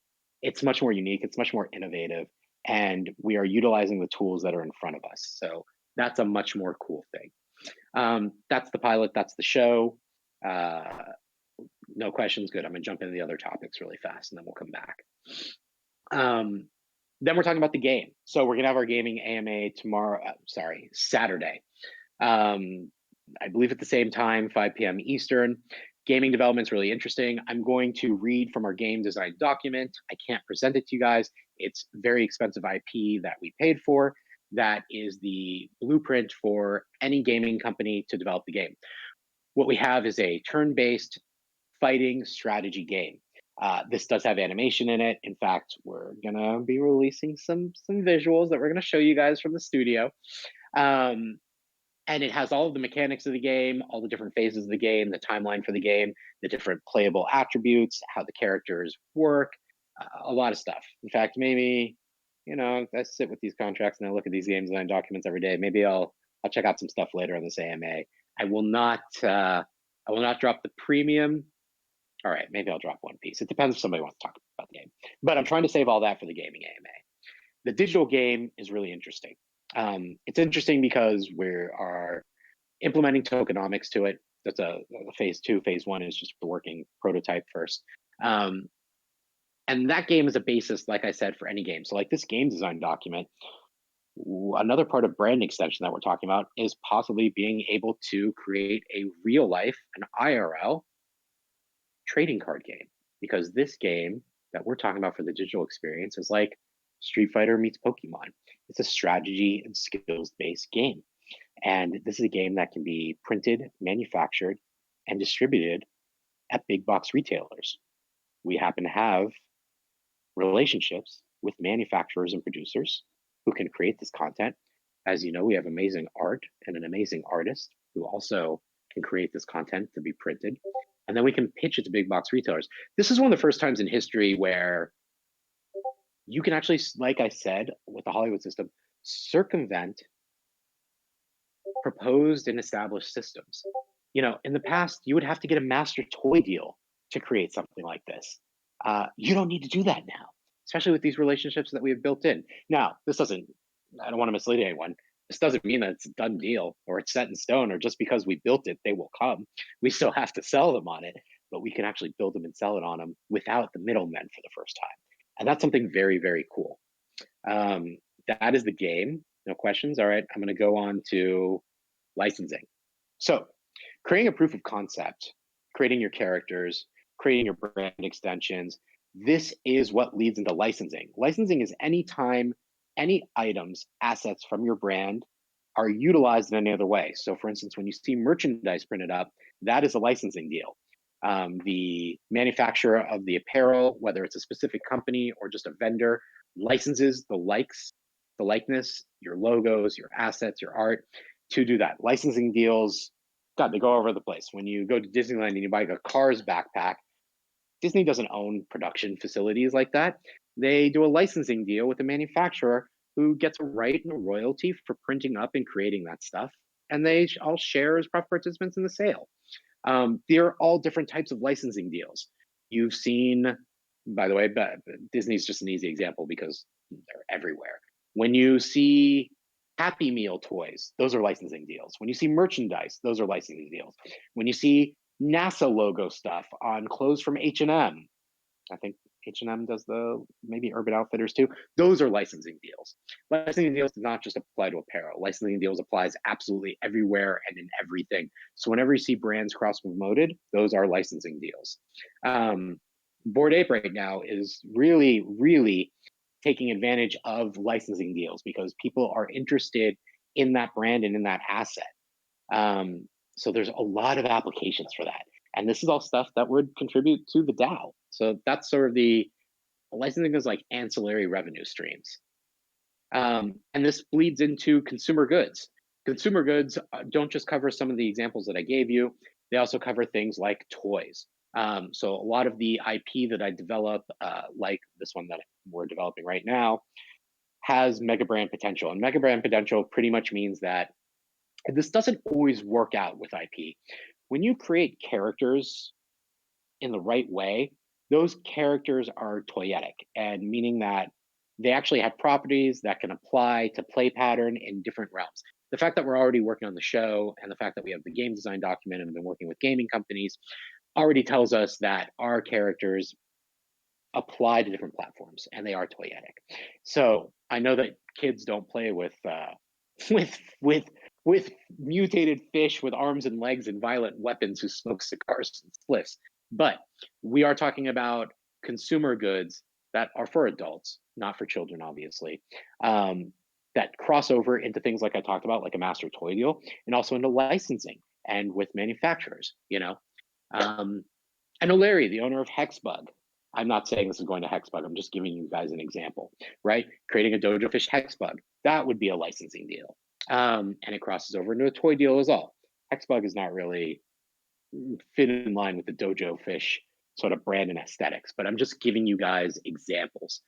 it's much more unique, it's much more innovative, and we are utilizing the tools that are in front of us. So that's a much more cool thing. That's the pilot, that's the show. No questions, good. I'm gonna jump into the other topics really fast and then we'll come back. Then we're talking about the game. So we're gonna have our gaming AMA tomorrow, Saturday. I believe at the same time, 5 p.m. Eastern. gaming development's really interesting. I'm going to read from our game design document. I can't present it to you guys. It's very expensive IP that we paid for. That is the blueprint for any gaming company to develop the game. What we have is a turn-based fighting strategy game. This does have animation in it. In fact, we're gonna be releasing some visuals that we're gonna show you guys from the studio. And it has all of the mechanics of the game, all the different phases of the game, the timeline for the game, the different playable attributes, how the characters work, a lot of stuff. In fact, maybe, I sit with these contracts and I look at these games and documents every day. Maybe I'll check out some stuff later on this AMA. I will not drop the premium. All right, maybe I'll drop one piece. It depends if somebody wants to talk about the game. But I'm trying to save all that for the gaming AMA. The digital game is really interesting. It's interesting because we are implementing tokenomics to it. That's a phase 2. Phase 1 is just a working prototype first. And that game is a basis, like I said, for any game. So like this game design document, another part of brand extension that we're talking about is possibly being able to create a real life, an IRL trading card game. Because this game that we're talking about for the digital experience is like Street Fighter meets Pokemon. It's a strategy and skills based game. And this is a game that can be printed, manufactured, and distributed at big box retailers. We happen to have relationships with manufacturers and producers who can create this content. As you know, we have amazing art and an amazing artist who also can create this content to be printed. And then we can pitch it to big box retailers. This is one of the first times in history where you can actually, like I said, with the Hollywood system, circumvent proposed and established systems. In the past, you would have to get a master toy deal to create something like this. You don't need to do that now, especially with these relationships that we have built in. Now, I don't want to mislead anyone. This doesn't mean that it's a done deal or it's set in stone or just because we built it, they will come. We still have to sell them on it, but we can actually build them and sell it on them without the middlemen for the first time. And that's something very, very cool. That is the game. No questions. All right, I'm going to go on to licensing. So creating a proof of concept, creating your characters, creating your brand extensions, this is what leads into licensing. Licensing is any time any items, assets from your brand are utilized in any other way. So for instance, when you see merchandise printed up, that is a licensing deal. The manufacturer of the apparel, whether it's a specific company or just a vendor, licenses the likeness, your logos, your assets, your art to do that. Licensing deals, God, they go all over the place. When you go to Disneyland and you buy a Cars backpack, Disney doesn't own production facilities like that. They do a licensing deal with a manufacturer who gets a right and a royalty for printing up and creating that stuff. And they all share as profit participants in the sale. They're all different types of licensing deals. You've seen, by the way, Disney's just an easy example because they're everywhere. When you see Happy Meal toys, those are licensing deals. When you see merchandise, those are licensing deals. When you see NASA logo stuff on clothes from H&M, I think H&M does maybe Urban Outfitters too. Those are licensing deals. Licensing deals does not just apply to apparel. Licensing deals applies absolutely everywhere and in everything. So whenever you see brands cross-promoted, those are licensing deals. Bored Ape right now is really, really taking advantage of licensing deals because people are interested in that brand and in that asset. So there's a lot of applications for that. And this is all stuff that would contribute to the DAO. So that's sort of the licensing is like ancillary revenue streams. And this bleeds into consumer goods. Consumer goods don't just cover some of the examples that I gave you. They also cover things like toys. So a lot of the IP that I develop, like this one that we're developing right now, has mega brand potential. And mega brand potential pretty much means that this doesn't always work out with IP. When you create characters in the right way, those characters are toyetic, and meaning that they actually have properties that can apply to play pattern in different realms. The fact that we're already working on the show and the fact that we have the game design document and been working with gaming companies already tells us that our characters apply to different platforms and they are toyetic. So I know that kids don't play with with with mutated fish with arms and legs and violent weapons who smoke cigars and spliffs. But we are talking about consumer goods that are for adults, not for children, obviously. That cross over into things like I talked about, like a master toy deal, and also into licensing and with manufacturers. Um, I know Larry, the owner of Hexbug. I'm not saying this is going to Hexbug. I'm just giving you guys an example, right? Creating a Dojo Fish Hexbug. That would be a licensing deal. And it crosses over into a toy deal as well. Hexbug is not really fit in line with the Dojo Fish sort of brand and aesthetics, but I'm just giving you guys examples.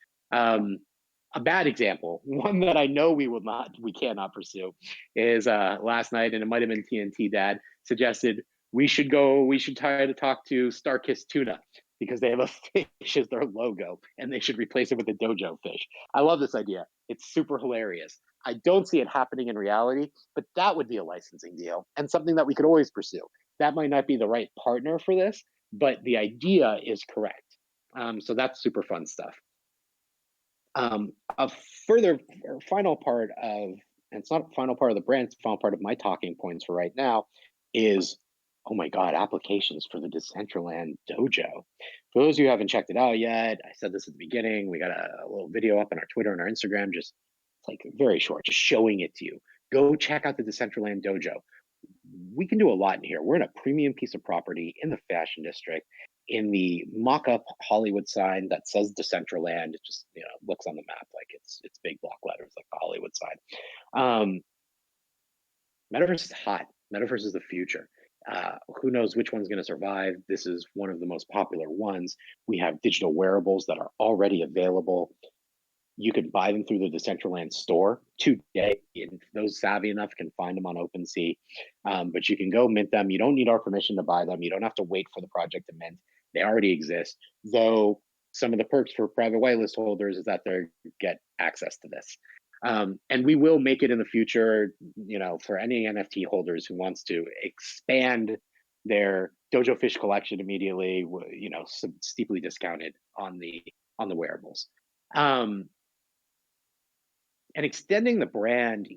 A bad example, one that I know we cannot pursue, is last night, and it might have been TNT Dad suggested we should try to talk to Starkiss Tuna because they have a fish as their logo and they should replace it with a Dojo fish. I love this idea. It's super hilarious. I don't see it happening in reality, but that would be a licensing deal and something that we could always pursue. That might not be the right partner for this, but the idea is correct. So that's super fun stuff. A further or final part of, and it's not a final part of the brand, it's a final part of my talking points for right now, is oh my god, applications for the Decentraland Dojo. For those of you who haven't checked it out yet, I said this at the beginning. We got a little video up on our Twitter and our Instagram, just like very short, just showing it to you. Go check out the Decentraland Dojo. We can do a lot in here. We're in a premium piece of property in the fashion district, in the mock-up Hollywood sign that says Decentraland. It just looks on the map like it's big block letters like the Hollywood sign. Metaverse is hot. Metaverse is the future. Who knows which one's going to survive? This is one of the most popular ones. We have digital wearables that are already available. You can buy them through the Decentraland store today. And those savvy enough can find them on OpenSea. But you can go mint them. You don't need our permission to buy them. You don't have to wait for the project to mint. They already exist. Though some of the perks for private whitelist holders is that they get access to this. And we will make it in the future, for any NFT holders who wants to expand their Dojo Fish collection immediately, steeply discounted on the wearables. And extending the brand,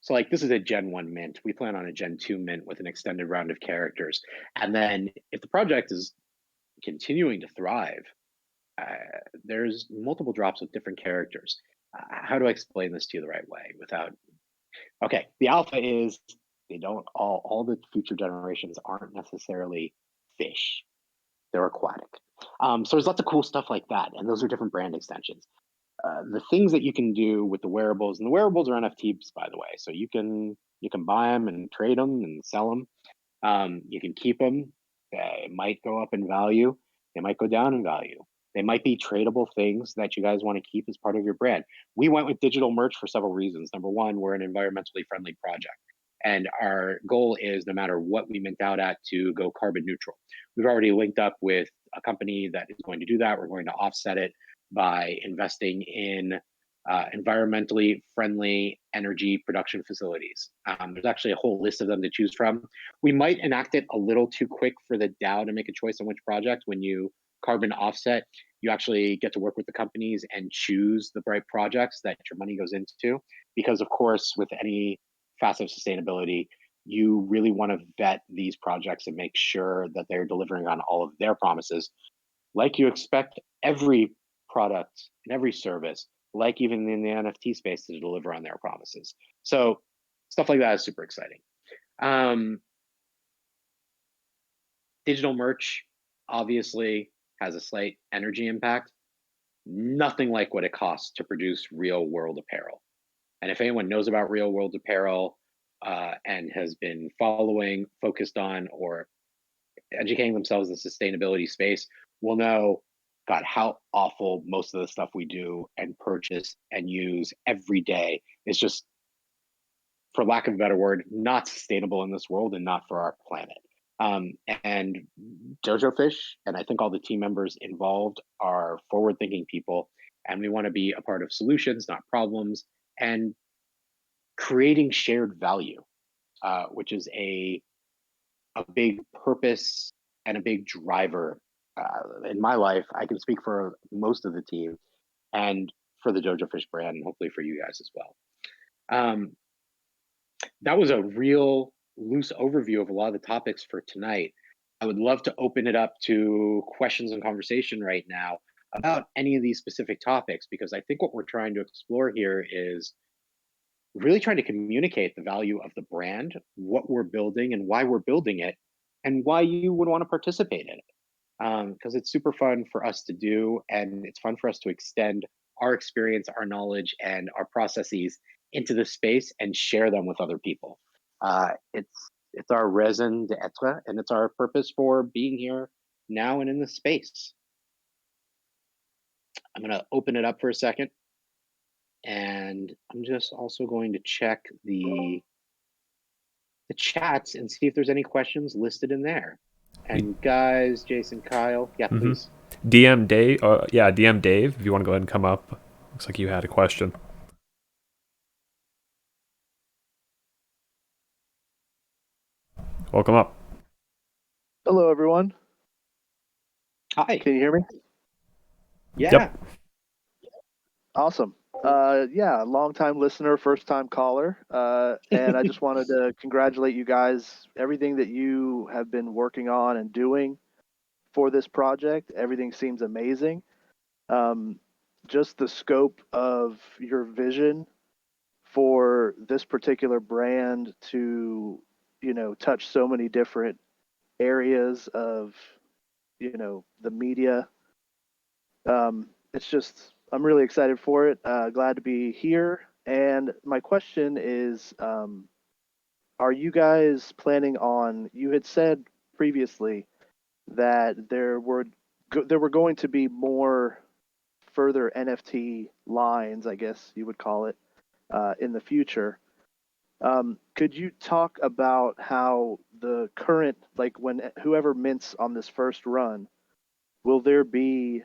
so like this is a Gen 1 mint. We plan on a Gen 2 mint with an extended round of characters. And then if the project is continuing to thrive, there's multiple drops with different characters. How do I explain this to you the right way without? Okay, the alpha is they don't all the future generations aren't necessarily fish. They're aquatic. So there's lots of cool stuff like that, and those are different brand extensions. The things that you can do with the wearables, and the wearables are NFTs, by the way, so you can buy them and trade them and sell them. You can keep them. They might go up in value. They might go down in value. They might be tradable things that you guys want to keep as part of your brand. We went with digital merch for several reasons. Number one, we're an environmentally friendly project. And our goal is no matter what we mint out at to go carbon neutral. We've already linked up with a company that is going to do that. We're going to offset it by investing in environmentally friendly energy production facilities. There's actually a whole list of them to choose from. We might enact it a little too quick for the DAO to make a choice on which project. When you carbon offset, you actually get to work with the companies and choose the right projects that your money goes into. Because of course, with any facet of sustainability, you really want to vet these projects and make sure that they're delivering on all of their promises, like you expect every product and every service, like even in the NFT space, to deliver on their promises. So stuff like that is super exciting. Digital merch obviously has a slight energy impact. Nothing like what it costs to produce real world apparel. And if anyone knows about real world apparel and has been following, focused on, or educating themselves in the sustainability space will know, God, how awful most of the stuff we do and purchase and use every day is just, for lack of a better word, not sustainable in this world and not for our planet. And Dojo Fish, and I think all the team members involved are forward-thinking people, and we want to be a part of solutions, not problems, and creating shared value, which is a big purpose and a big driver in my life. I can speak for most of the team and for the Dojo Fish brand, and hopefully for you guys as well. That was a real loose overview of a lot of the topics for tonight. I would love to open it up to questions and conversation right now about any of these specific topics, because I think what we're trying to explore here is really trying to communicate the value of the brand, what we're building and why we're building it, and why you would want to participate in it. Because it's super fun for us to do, and it's fun for us to extend our experience, our knowledge, and our processes into the space and share them with other people. It's our raison d'être, and it's our purpose for being here now and in this space. I'm going to open it up for a second, and I'm just also going to check the chats and see if there's any questions listed in there. And guys, Jason, Kyle, yeah, please. DM Dave, yeah, DM Dave, if you want to go ahead and come up. Looks like you had a question. Welcome up. Hello, everyone. Hi. Can you hear me? Yeah. Yep. Awesome. Yeah, long time listener, first time caller. And I just wanted to congratulate you guys. Everything that you have been working on and doing for this project, everything seems amazing. Just the scope of your vision for this particular brand to, touch so many different areas of, the media. It's just, I'm really excited for it. Glad to be here. And my question is, are you guys planning on? You had said previously that there were going to be more further NFT lines, I guess you would call it, in the future. Could you talk about how the current, like when whoever mints on this first run, will there be,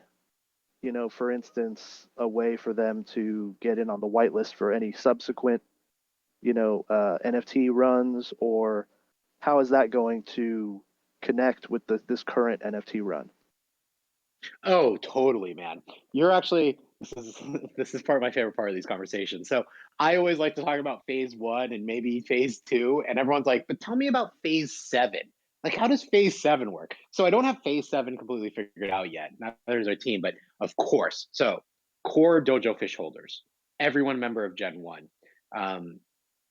for instance, a way for them to get in on the whitelist for any subsequent, NFT runs, or how is that going to connect with this current NFT run? Oh, totally, man. You're actually this is part of my favorite part of these conversations. So I always like to talk about phase one and maybe phase two, and everyone's like, "But tell me about phase seven. Like, how does phase seven work?" So I don't have phase seven completely figured out yet. Neither does our team, but of course. So core Dojo fish holders, everyone member of Gen One, um,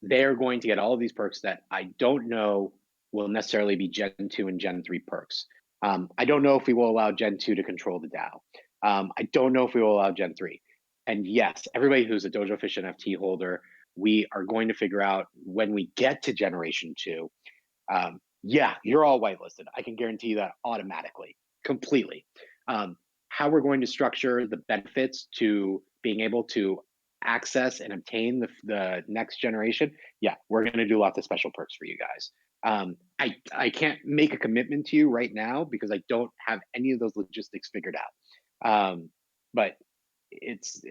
they're going to get all of these perks that I don't know will necessarily be Gen two and Gen three perks. I don't know if we will allow Gen 2 to control the DAO. I don't know if we will allow Gen 3. And yes, everybody who's a Dojo Fish NFT holder, we are going to figure out when we get to Generation 2. Yeah, you're all whitelisted. I can guarantee you that automatically, completely. How we're going to structure the benefits to being able to access and obtain the next generation, yeah, we're going to do lots of special perks for you guys. I can't make a commitment to you right now because I don't have any of those logistics figured out. But it's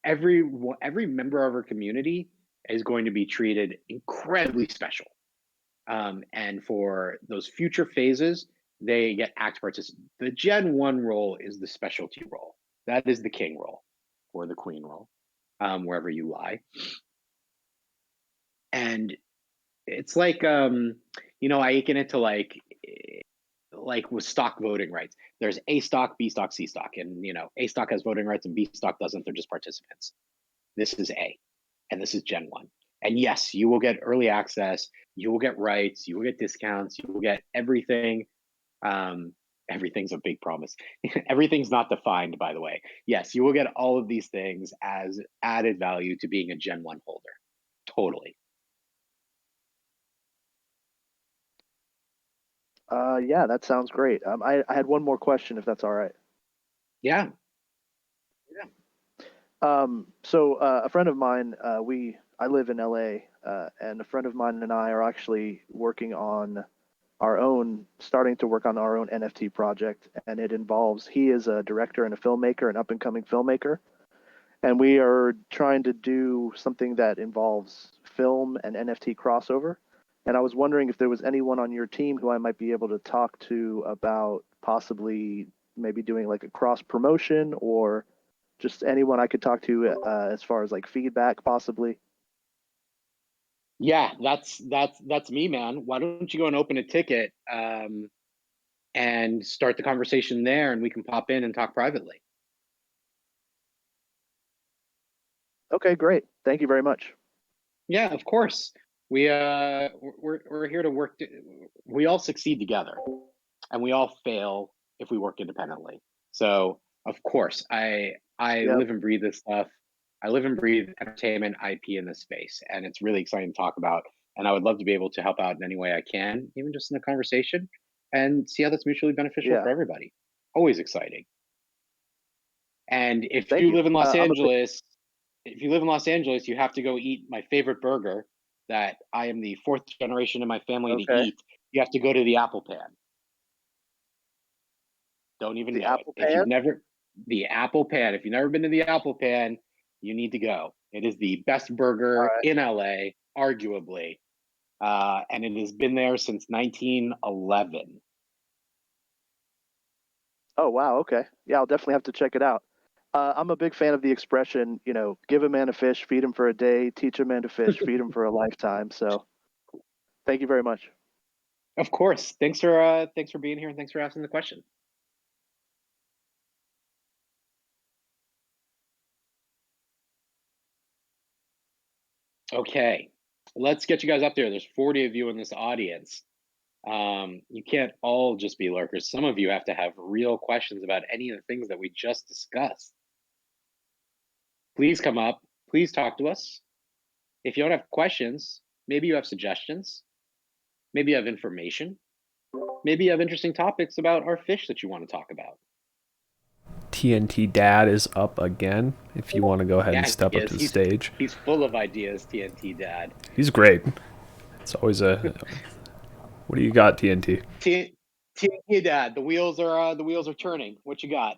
every member of our community is going to be treated incredibly special. And for those future phases, they get act participant. The Gen 1 role is the specialty role. That is the king role or the queen role, wherever you lie. And it's like I akin it to like with stock voting rights. There's A stock, B stock, C stock, and A stock has voting rights and B stock doesn't. They're just participants. This is A, and this is Gen 1. And yes, you will get early access, you will get rights, you will get discounts, you will get everything. Everything's a big promise. Everything's not defined, by the way. Yes, you will get all of these things as added value to being a Gen 1 holder. Totally. Yeah, that sounds great. I had one more question, if that's all right. Yeah. So a friend of mine, I live in LA, and a friend of mine and I are actually starting to work on our own NFT project, and he is a director and a filmmaker, an up and coming filmmaker, and we are trying to do something that involves film and NFT crossover. And I was wondering if there was anyone on your team who I might be able to talk to about possibly maybe doing like a cross promotion, or just anyone I could talk to as far as like feedback, possibly. Yeah, that's me, man. Why don't you go and open a ticket, and start the conversation there, and we can pop in and talk privately. Okay, great. Thank you very much. Yeah, of course. We're here to work. We all succeed together, and we all fail if we work independently. So, of course, I Yep. live and breathe this stuff. I live and breathe entertainment IP in this space, and it's really exciting to talk about. And I would love to be able to help out in any way I can, even just in a conversation, and see how that's mutually beneficial Yeah. for everybody. Always exciting. And Thank you. if you live in Los Angeles, you have to go eat my favorite burger that I am the fourth generation in my family to Okay. eat. You have to go to the Apple Pan. Don't even The know it. Apple Pan. The Apple Pan, if you've never been to the Apple Pan, you need to go. It is the best All burger right. in LA, arguably. And it has been there since 1911. Oh wow. Okay. Yeah, I'll definitely have to check it out. I'm a big fan of the expression, give a man a fish, feed him for a day, teach a man to fish, feed him for a lifetime. So thank you very much. Of course. Thanks for being here and thanks for asking the question. Okay, let's get you guys up there. There's 40 of you in this audience. You can't all just be lurkers. Some of you have to have real questions about any of the things that we just discussed. Please come up. Please talk to us. If you don't have questions, maybe you have suggestions. Maybe you have information. Maybe you have interesting topics about our fish that you want to talk about. TNT Dad is up again. If you want to go ahead and Yeah, step he up is. to the stage, He's full of ideas, TNT Dad. he's great. It's always a. What do you got, TNT? TNT Dad, the wheels are turning. What you got?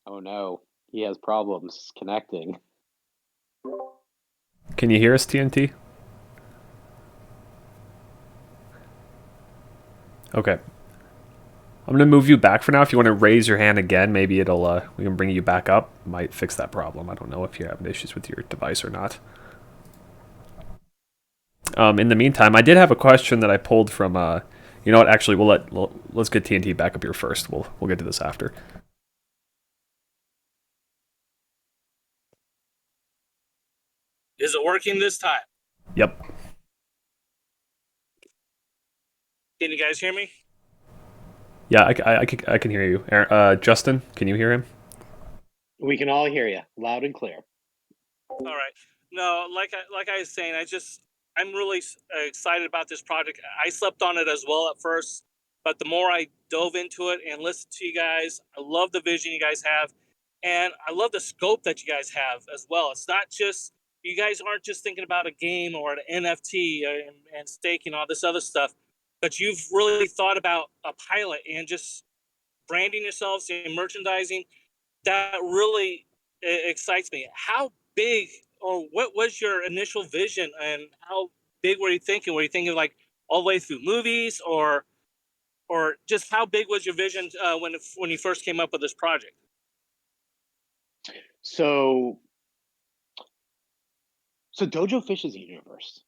Oh no, he has problems connecting. Can you hear us, TNT? Okay. I'm gonna move you back for now. If you want to raise your hand again, maybe it'll we can bring you back up. Might fix that problem. I don't know if you're having issues with your device or not. In the meantime, I did have a question that I pulled from. You know what? Actually, let's get TNT back up here first. We'll get to this after. Is it working this time? Yep. Can you guys hear me? Yeah, I can hear you. Justin, can you hear him? We can all hear you loud and clear. All right. No, like I was saying, I'm really excited about this project. I slept on it as well at first, but the more I dove into it and listened to you guys, I love the vision you guys have, and I love the scope that you guys have as well. It's not just you guys aren't just thinking about a game or an NFT and staking all this other stuff, but you've really thought about a pilot and just branding yourselves and merchandising that really excites me. How big or what was your initial vision and how big were you thinking? Were you thinking like all the way through movies or just how big was your vision when you first came up with this project? So Dojo Fish is a universe.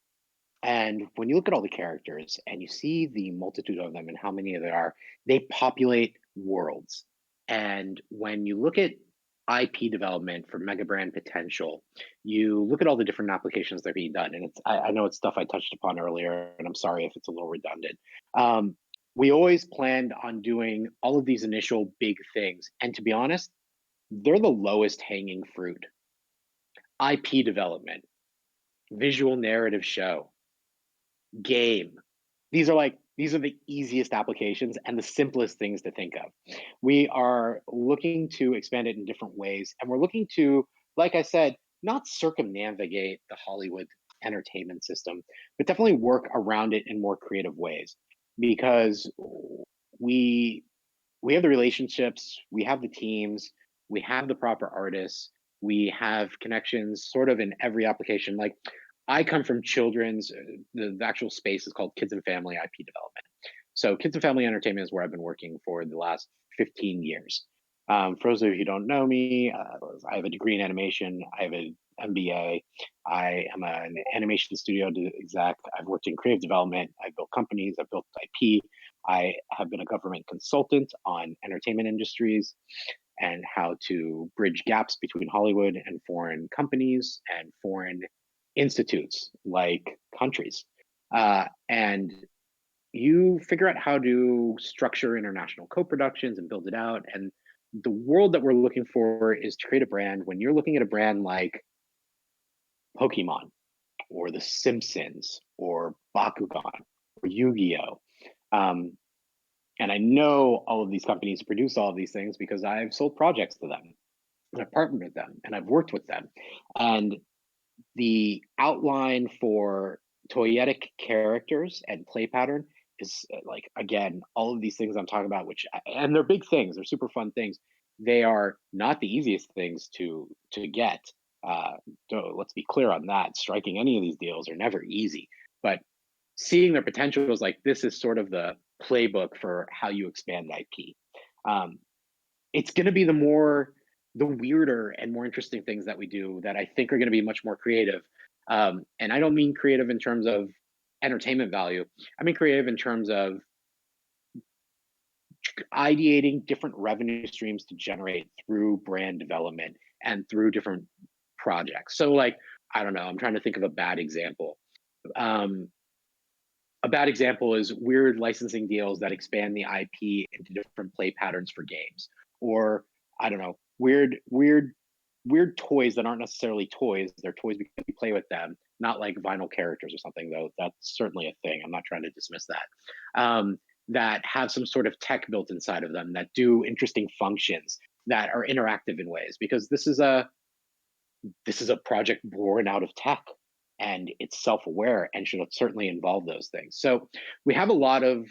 And when you look at all the characters and you see the multitude of them and how many there are, they populate worlds. And when you look at IP development for mega brand potential, you look at all the different applications that are being done. And I know it's stuff I touched upon earlier, and I'm sorry if it's a little redundant. Um, we always planned on doing all of these initial big things. And to be honest, they're the lowest hanging fruit. IP development, visual narrative show, game. These are the easiest applications and the simplest things to think of. We are looking to expand it in different ways, and we're looking to, like I said, not circumnavigate the Hollywood entertainment system, but definitely work around it in more creative ways because we we have the relationships, we have the teams, we have the proper artists, we have connections sort of in every application. Like I come from children's, the actual space is called Kids and Family IP development. So Kids and Family Entertainment is where I've been working for the last 15 years. For those of you who don't know me, I have a degree in animation. I have an MBA. I am an animation studio exec. I've worked in creative development. I've built companies. I've built IP. I have been a government consultant on entertainment industries and how to bridge gaps between Hollywood and foreign companies and foreign institutes like countries. And you figure out how to structure international co-productions and build it out. And the world that we're looking for is to create a brand. When you're looking at a brand like Pokemon or The Simpsons or Bakugan or Yu-Gi-Oh, um, and I know all of these companies produce all of these things because I've sold projects to them and I've partnered with them and I've worked with them. And the outline for toyetic characters and play pattern is like, again, all of these things I'm talking about, which, and they're big things, they're super fun things. They are not the easiest things to get. uh so let's be clear on that. Striking any of these deals are never easy, but seeing their potential is like, this is sort of the playbook for how you expand IP. um it's going to be the weirder and more interesting things that we do that I think are going to be much more creative. And I don't mean creative in terms of entertainment value. I mean creative in terms of ideating different revenue streams to generate through brand development and through different projects. So, like, I don't know, I'm trying to think of a bad example. Um, a bad example is weird licensing deals that expand the IP into different play patterns for games, or I don't know, weird toys that aren't necessarily toys. They're toys because we play with them, not like vinyl characters or something. Though that's certainly a thing. I'm not trying to dismiss that. That have some sort of tech built inside of them that do interesting functions that are interactive in ways. Because this is a project born out of tech and it's self-aware and should certainly involve those things. So we have a lot of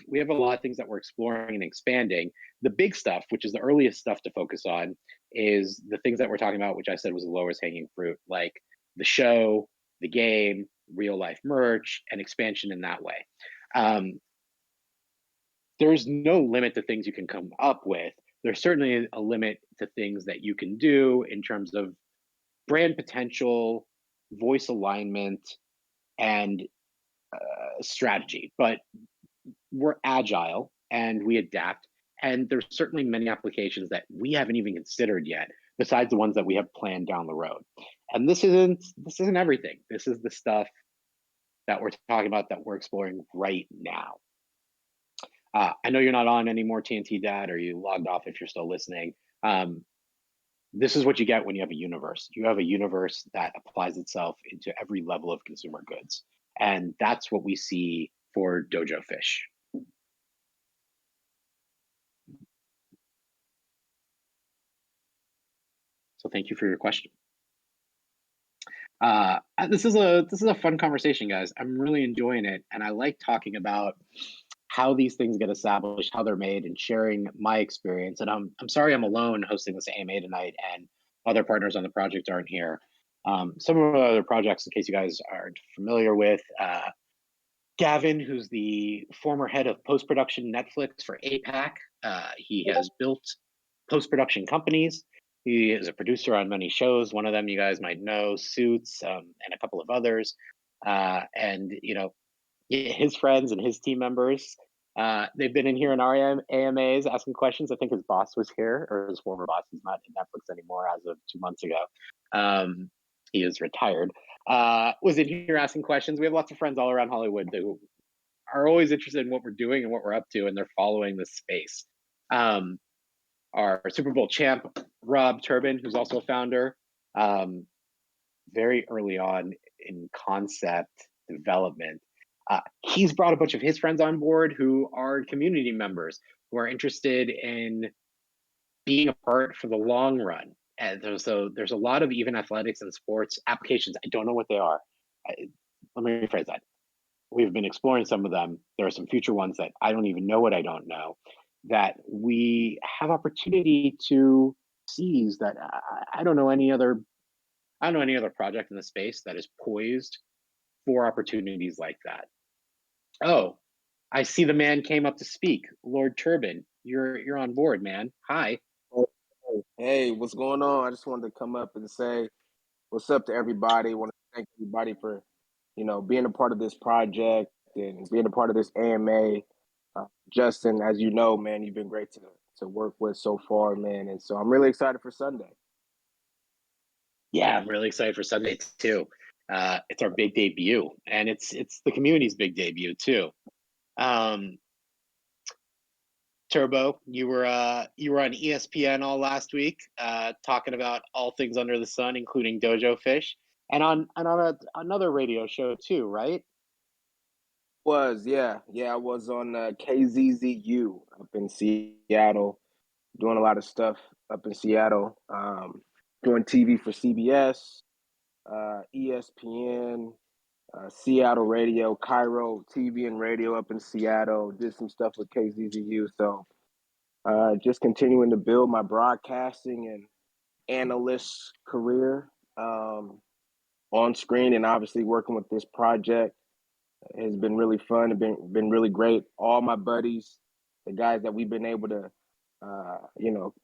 things that we're exploring and expanding. The big stuff, which is the earliest stuff to focus on, is the things that we're talking about, which I said was the lowest hanging fruit, like the show, the game, real life merch, and expansion in that way. um, there's no limit to things you can come up with. There's certainly a limit to things that you can do in terms of brand potential, voice alignment, and strategy. But we're agile and we adapt. And there's certainly many applications that we haven't even considered yet, besides the ones that we have planned down the road. And this isn't everything. This is the stuff that we're talking about that we're exploring right now. I know you're not on anymore, TNT Dad, or you logged off if you're still listening. Um, this is what you get when you have a universe. You have a universe that applies itself into every level of consumer goods. And that's what we see for Dojo Fish. So thank you for your question. This is a fun conversation, guys. I'm really enjoying it, and I like talking about how these things get established, how they're made, and sharing my experience. And I'm sorry I'm alone hosting this AMA tonight, and other partners on the project aren't here. Some of our other projects, in case you guys aren't familiar with, Gavin, who's the former head of post production Netflix for APAC, he has built post production companies. He is a producer on many shows. One of them you guys might know, Suits, and a couple of others. And his friends and his team members, they've been in here in our AMAs asking questions. I think his boss was here, or his former boss. He's not in Netflix anymore as of 2 months ago. He is retired. Was in here asking questions. We have lots of friends all around Hollywood who are always interested in what we're doing and what we're up to, and they're following this space. Our Super Bowl champ, Rob Turbin, who's also a founder, very early on in concept development. He's brought a bunch of his friends on board who are community members who are interested in being a part for the long run. And there's a lot of even athletics and sports applications. I don't know what they are. Let me rephrase that. We've been exploring some of them. There are some future ones that I don't even know what I don't know, that we have opportunity to seize. That I don't know any other. I don't know any other project in the space that is poised for opportunities like that. Oh, I see the man came up to speak. Lord Turbin, you're on board, man. Hi. Hey, what's going on? I just wanted to come up and say what's up to everybody. Want to thank everybody for, being a part of this project and being a part of this AMA. Justin, as you know, man, you've been great to work with so far, man, and so I'm really excited for Sunday. Yeah, I'm really excited for Sunday too. It's our big debut, and it's the community's big debut too. Um, Turbo, you were on ESPN all last week, talking about all things under the sun, including Dojo Fish, and on another radio show too, right? Yeah, I was on KZZU up in Seattle, doing a lot of stuff up in Seattle, doing TV for CBS, ESPN, Seattle radio, Cairo TV and radio up in Seattle. Did some stuff with KZZU. So just continuing to build my broadcasting and analyst career um, on screen, and obviously working with this project has been really fun. It's been really great. All my buddies, the guys that we've been able to,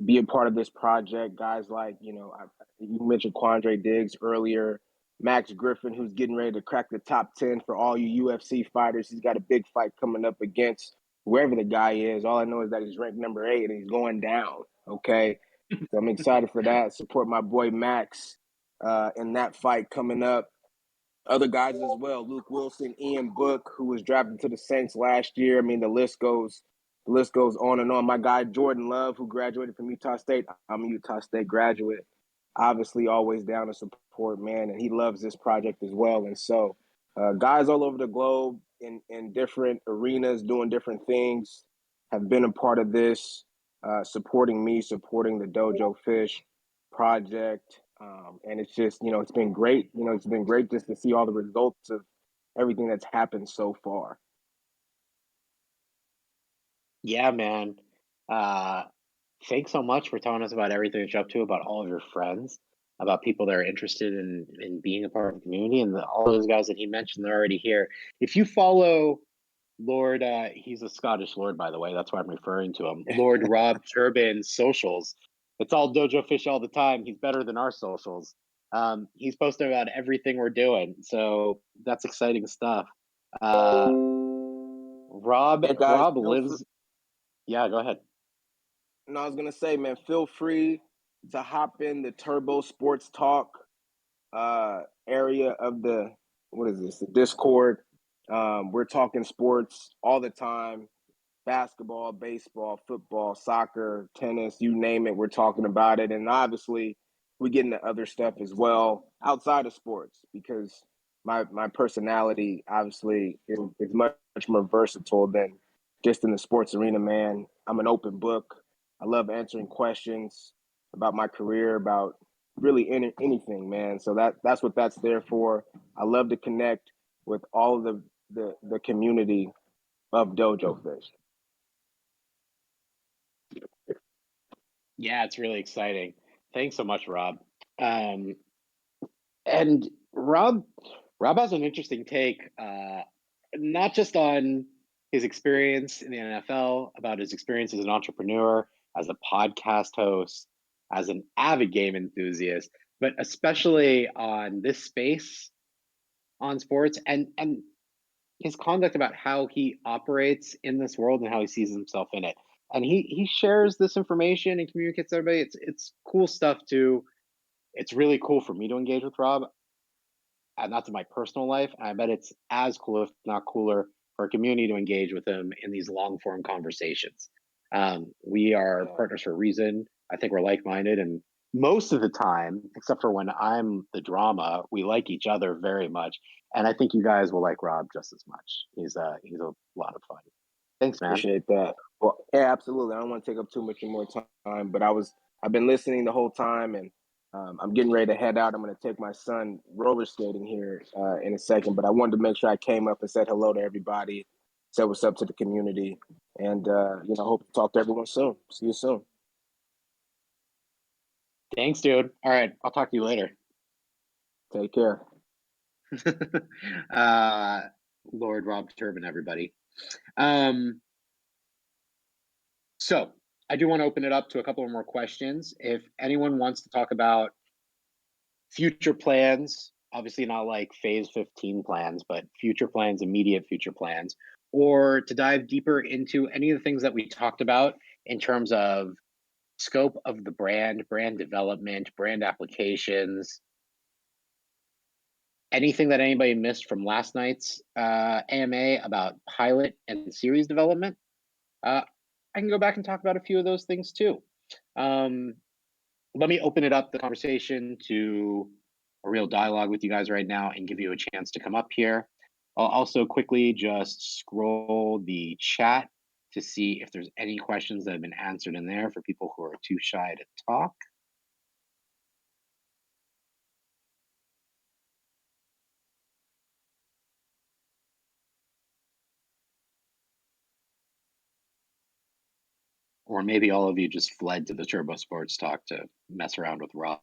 be a part of this project. Guys like you mentioned Quandre Diggs earlier, Max Griffin, who's getting ready to crack the top 10 for all you UFC fighters. He's got a big fight coming up against whoever the guy is. All I know is that he's ranked number 8 and he's going down. Okay, so I'm excited for that. Support my boy Max in that fight coming up. Other guys as well, Luke Wilson, Ian Book, who was drafted to the Saints last year. I mean, the list goes on and on. My guy Jordan Love, who graduated from Utah State. I'm a Utah State graduate. Obviously, always down to support, man, and he loves this project as well. And so, guys all over the globe in different arenas, doing different things, have been a part of this, supporting me, supporting the Dojo Fish project. And it's just, it's been great. It's been great just to see all the results of everything that's happened so far. Yeah, man. Uh, Thanks so much for telling us about everything that you're up to, about all of your friends, about people that are interested in being a part of the community, and all those guys that he mentioned, they're already here. If you follow Lord, he's a Scottish Lord, by the way. That's why I'm referring to him. Lord Rob Turbin's socials. It's all Dojo Fish all the time. He's better than our socials. He's posting about everything we're doing, so that's exciting stuff. Rob And guys, Rob lives. Yeah, go ahead. no, I was gonna say, man, feel free to hop in the Turbo Sports Talk area of the what is this? The Discord. We're talking sports all the time. Basketball, baseball, football, soccer, tennis, you name it, we're talking about it. And obviously, we get into other stuff as well outside of sports because my personality obviously is much more versatile than just in the sports arena, man. I'm an open book. I love answering questions about my career, about really anything, man. So that's what that's there for. I love to connect with all of the community of Dojo Fish. Yeah, it's really exciting. Thanks so much, Rob. Um, and Rob has an interesting take, not just on his experience in the NFL, about his experience as an entrepreneur, as a podcast host, as an avid game enthusiast, but especially on this space on sports and his conduct about how he operates in this world and how he sees himself in it. And he shares this information and communicates to everybody. It's cool stuff too. It's really cool for me to engage with Rob, and that's in my personal life. And I bet it's as cool, if not cooler, for our community to engage with him in these long form conversations. We are Yeah, partners for a reason. I think we're like minded, and most of the time, except for when I'm the drama, we like each other very much. And I think you guys will like Rob just as much. He's a lot of fun. Thanks, man. appreciate that. Well, yeah, absolutely. I don't want to take up too much more time, but I've been listening the whole time, and I'm getting ready to head out. I'm going to take my son roller skating here in a second, but I wanted to make sure I came up and said hello to everybody, said what's up to the community, and hope to talk to everyone soon. See you soon. Thanks, dude. All right, I'll talk to you later. Take care. uh, Lord Rob Turbin, everybody. Um, so I do want to open it up to a couple of more questions. If anyone wants to talk about future plans, obviously not like phase 15 plans, but future plans, immediate future plans, or to dive deeper into any of the things that we talked about in terms of scope of the brand, brand development, brand applications, anything that anybody missed from last night's AMA about pilot and series development, I can go back and talk about a few of those things too. Let me open it up the conversation to a real dialogue with you guys right now and give you a chance to come up here. I'll also quickly just scroll the chat to see if there's any questions that have been answered in there for people who are too shy to talk. Or maybe all of you just fled to the Turbo Sports talk to mess around with Rob.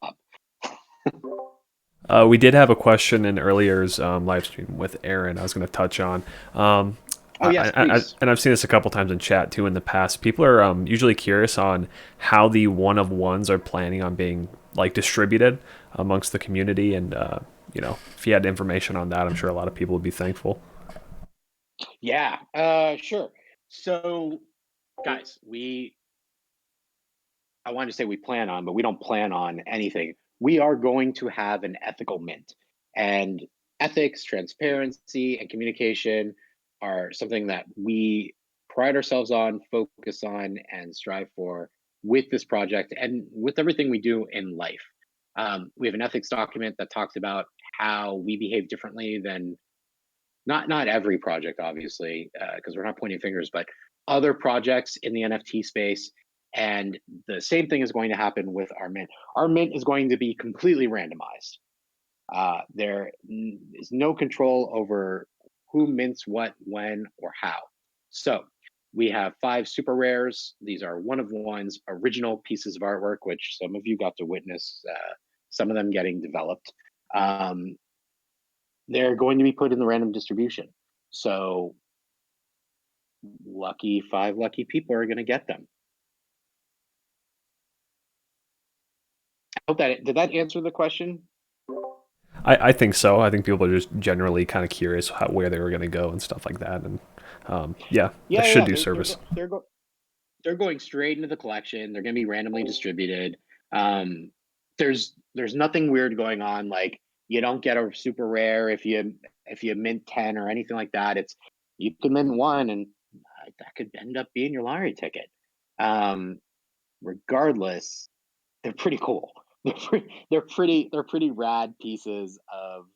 We did have a question in earlier's live stream with Aaron. I was going to touch on. Oh, yes, please. And I've seen this a couple times in chat too in the past. People are usually curious on how the one of ones are planning on being like distributed amongst the community, and if you had information on that, I'm sure a lot of people would be thankful. Yeah, sure. So, guys, I wanted to say we plan on, but we don't plan on anything. We are going to have an ethical mint, and ethics, transparency, and communication are something that we pride ourselves on, focus on, and strive for with this project and with everything we do in life. We have an ethics document that talks about how we behave differently than not every project, obviously, because we're not pointing fingers, but other projects in the NFT space. And the same thing is going to happen with our mint. Our mint is going to be completely randomized. There is no control over who mints what, when, or how. So we have 5 super rares. These are one of ones, original pieces of artwork, which some of you got to witness. Some of them getting developed. They're going to be put in the random distribution. So 5 lucky people are going to get them. I hope did that answer the question? I think so. I think people are just generally kind of curious where they were going to go and stuff like that, and that should do service. They're going straight into the collection. They're going to be randomly distributed. There's nothing weird going on. Like, you don't get a super rare if you mint 10 or anything like that. It's, you can mint 1 and that could end up being your lottery ticket. Regardless, they're pretty cool. They're pretty rad pieces of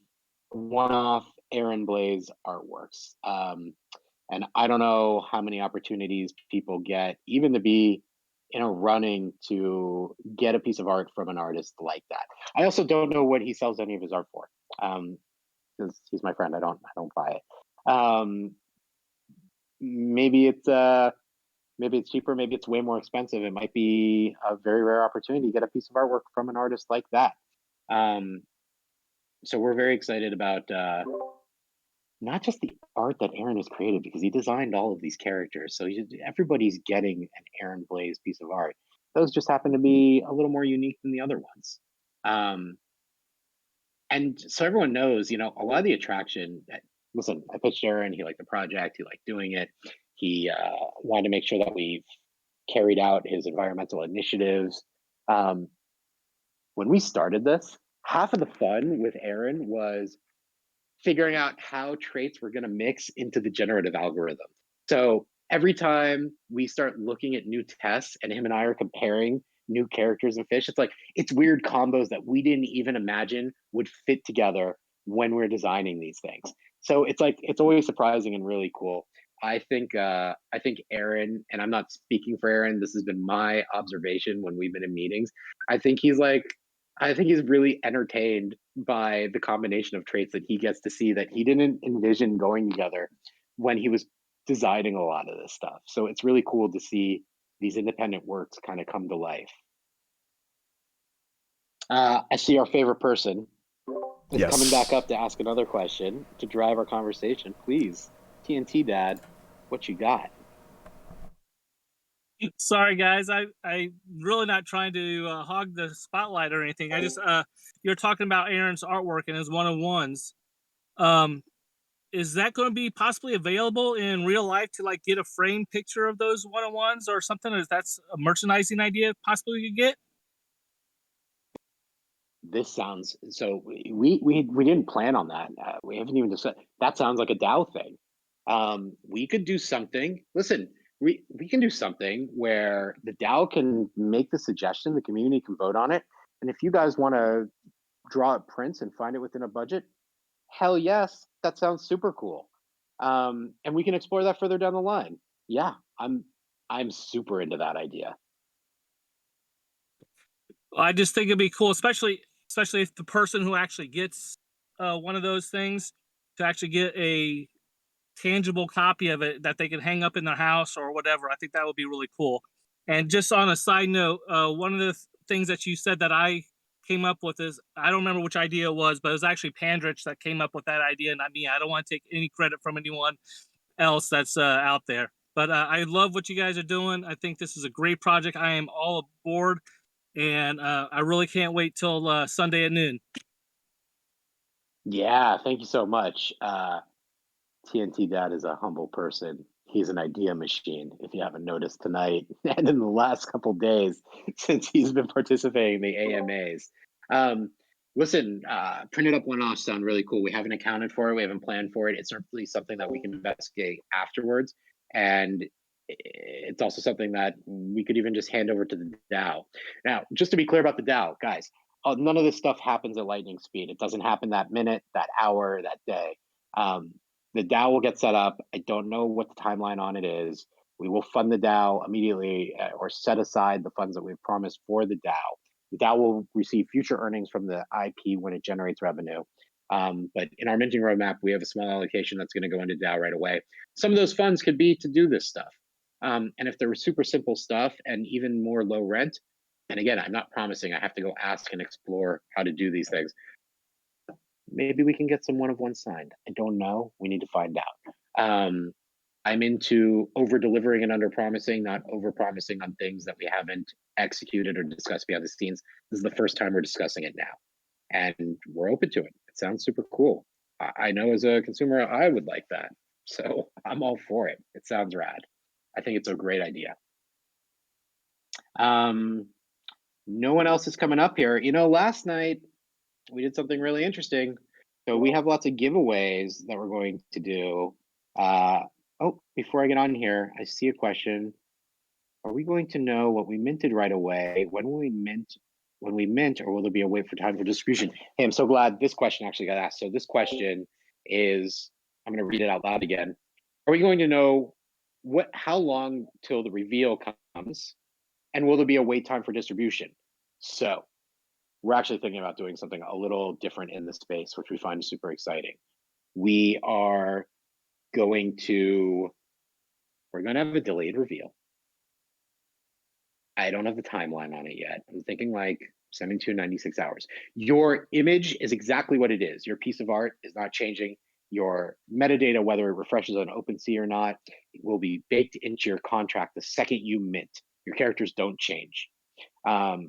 one-off Aaron Blaze artworks. And I don't know how many opportunities people get, even to be in a running to get a piece of art from an artist like that. I also don't know what he sells any of his art for, because he's my friend. I don't buy it. Maybe it's cheaper. Maybe it's way more expensive. It might be a very rare opportunity to get a piece of artwork from an artist like that. So we're very excited about not just the art that Aaron has created, because he designed all of these characters. So everybody's getting an Aaron Blaze piece of art. Those just happen to be a little more unique than the other ones. And so everyone knows, a lot of the attraction. Listen, I pitched Aaron. He liked the project. He liked doing it. He wanted to make sure that we've carried out his environmental initiatives. When we started this, half of the fun with Aaron was figuring out how traits were going to mix into the generative algorithm. So every time we start looking at new tests and him and I are comparing new characters and fish, it's weird combos that we didn't even imagine would fit together when we're designing these things. So it's always surprising and really cool. I think Aaron, and I'm not speaking for Aaron, this has been my observation when we've been in meetings. I think he's really entertained by the combination of traits that he gets to see that he didn't envision going together when he was designing a lot of this stuff. So it's really cool to see these independent works kind of come to life. I see our favorite person is coming back up to ask another question to drive our conversation. Please, TNT Dad, what you got? Sorry, guys. I really not trying to hog the spotlight or anything. I just you're talking about Aaron's artwork and his one-on-ones. Um, is that going to be possibly available in real life to like get a framed picture of those one-on-ones or something? Is that's a merchandising idea possibly you could get? This sounds so. We didn't plan on that. We haven't even decided. That sounds like a Dow thing. We could do something. Listen, we can do something where the Dow can make the suggestion, the community can vote on it, and if you guys want to draw up prints and find it within a budget, hell yes, that sounds super cool. And we can explore that further down the line. Yeah, I'm super into that idea. I just think it'd be cool, especially if the person who actually gets one of those things to actually get a tangible copy of it that they can hang up in their house or whatever. I think that would be really cool. And just on a side note, one of the things that you said that I came up with is I don't remember which idea it was, but it was actually Pandrich that came up with that idea, not me. I don't want to take any credit from anyone else that's out there. But I love what you guys are doing. I think this is a great project. I am all aboard, and I really can't wait till Sunday at noon. Yeah, thank you so much. TNT Dad is a humble person. He's an idea machine, if you haven't noticed tonight, and in the last couple days since he's been participating in the AMAs. Um, Listen, printed up one-offs sound really cool. We haven't accounted for it. We haven't planned for it. It's certainly something that we can investigate afterwards, and it's also something that we could even just hand over to the DAO. Now, just to be clear about the DAO, guys, none of this stuff happens at lightning speed. It doesn't happen that minute, that hour, that day. Um, the DAO will get set up. I don't know what the timeline on it is. We will fund the DAO immediately or set aside the funds that we've promised for the DAO. The DAO will receive future earnings from the IP when it generates revenue. But in our minting roadmap, we have a small allocation that's going to go into DAO right away. Some of those funds could be to do this stuff. And if there was super simple stuff and even more low rent, and again, I'm not promising, I have to go ask and explore how to do these things. Maybe we can get some one of one signed. I don't know. We need to find out. I'm into over delivering and under promising, not over promising on things that we haven't executed or discussed behind the scenes. This is the first time we're discussing it now, and we're open to it. It sounds super cool. I know as a consumer, I would like that. So I'm all for it. It sounds rad. I think it's a great idea. No one else is coming up here. You know, last night we did something really interesting. So we have lots of giveaways that we're going to do. Oh, before I get on here, I see a question. Are we going to know what we minted right away? When will we mint? When we mint, or will there be a wait for time for distribution? Hey, I'm so glad this question actually got asked. So this question is, I'm going to read it out loud again. Are we going to know how long till the reveal comes, and will there be a wait time for distribution? So we're actually thinking about doing something a little different in the space, which we find super exciting. We are going to, we're going to have a delayed reveal. I don't have the timeline on it yet. I'm thinking like 72 to 96 hours. Your image is exactly what it is. Your piece of art is not changing. Your metadata, whether it refreshes on OpenSea or not, will be baked into your contract the second you mint. Your characters don't change. But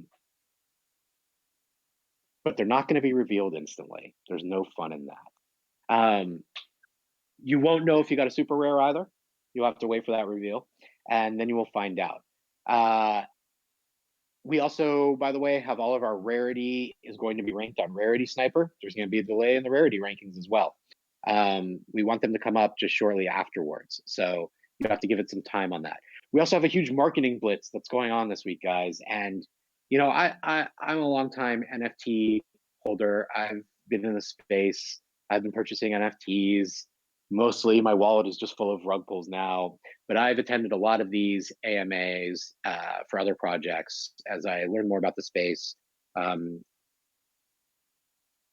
they're not going to be revealed instantly. There's no fun in that. You won't know if you got a super rare either. You'll have to wait for that reveal, and then you will find out. We also, by the way, have all of our rarity is going to be ranked on Rarity Sniper. There's going to be a delay in the rarity rankings as well. We want them to come up just shortly afterwards, so you have to give it some time on that. We also have a huge marketing blitz that's going on this week, guys. And you know, I'm a long time NFT holder. I've been in the space. I've been purchasing NFTs. Mostly, my wallet is just full of rug pulls now. But I've attended a lot of these AMAs for other projects as I learn more about the space. And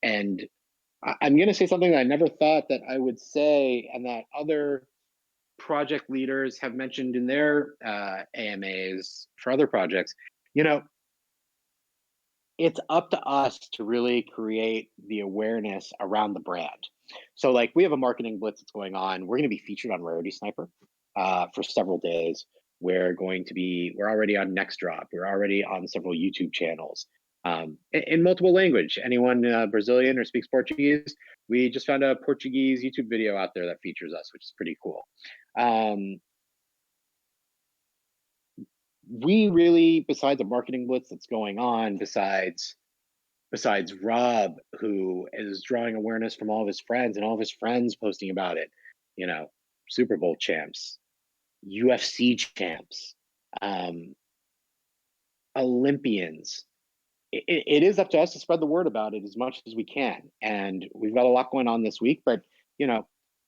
I'm going to say something that I never thought that I would say, and that other project leaders have mentioned in their AMAs for other projects. You know, it's up to us to really create the awareness around the brand. So, like, we have a marketing blitz that's going on. We're going to be featured on Rarity Sniper for several days. We're already on Nextdrop. We're already on several YouTube channels in multiple language. Anyone Brazilian or speaks Portuguese, we just found a Portuguese YouTube video out there that features us, which is pretty cool. We really, besides the marketing blitz that's going on, besides Rob, who is drawing awareness from all of his friends and all of his friends posting about it, Super Bowl champs, UFC champs, Olympians. It is up to us to spread the word about it as much as we can. And we've got a lot going on this week, but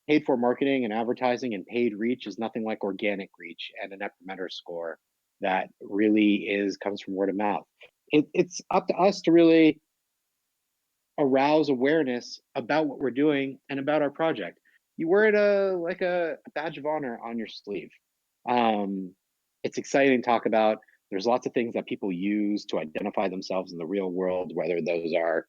paid for marketing and advertising and paid reach is nothing like organic reach and a net promoter score that really comes from word of mouth. It's up to us to really arouse awareness about what we're doing and about our project. You wear it like a badge of honor on your sleeve. It's exciting to talk about. There's lots of things that people use to identify themselves in the real world, whether those are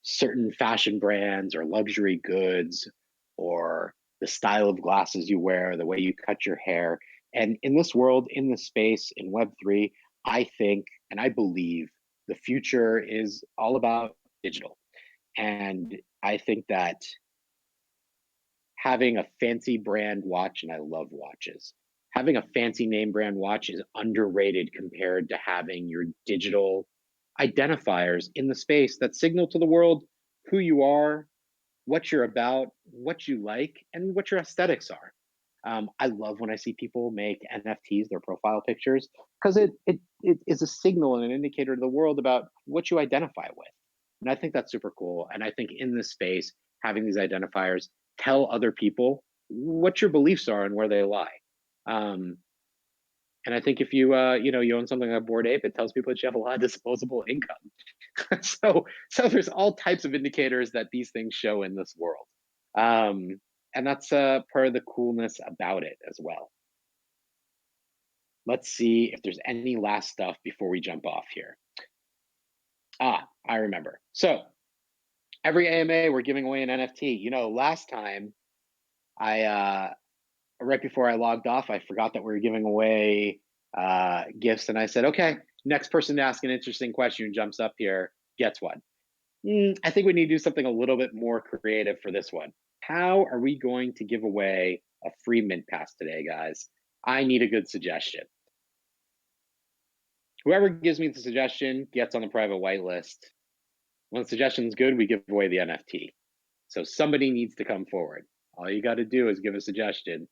certain fashion brands or luxury goods or the style of glasses you wear, the way you cut your hair. And in this world, in this space, in Web3, I think and I believe the future is all about digital. And I think that having a fancy brand watch, and I love watches, having a fancy name brand watch is underrated compared to having your digital identifiers in the space that signal to the world who you are, what you're about, what you like, and what your aesthetics are. I love when I see people make NFTs, their profile pictures, because it is a signal and an indicator to the world about what you identify with. And I think that's super cool. And I think in this space, having these identifiers tell other people what your beliefs are and where they lie. And I think if you you own something like Bored Ape, it tells people that you have a lot of disposable income. so there's all types of indicators that these things show in this world. And that's part of the coolness about it as well. Let's see if there's any last stuff before we jump off here. I remember. So every AMA, we're giving away an NFT. Last time right before I logged off, I forgot that we were giving away gifts. And I said, okay, next person to ask an interesting question who jumps up here gets one. I think we need to do something a little bit more creative for this one. How are we going to give away a free mint pass today, guys? I need a good suggestion. Whoever gives me the suggestion gets on the private whitelist. When the suggestion's good, we give away the NFT. So somebody needs to come forward. All you got to do is give a suggestion,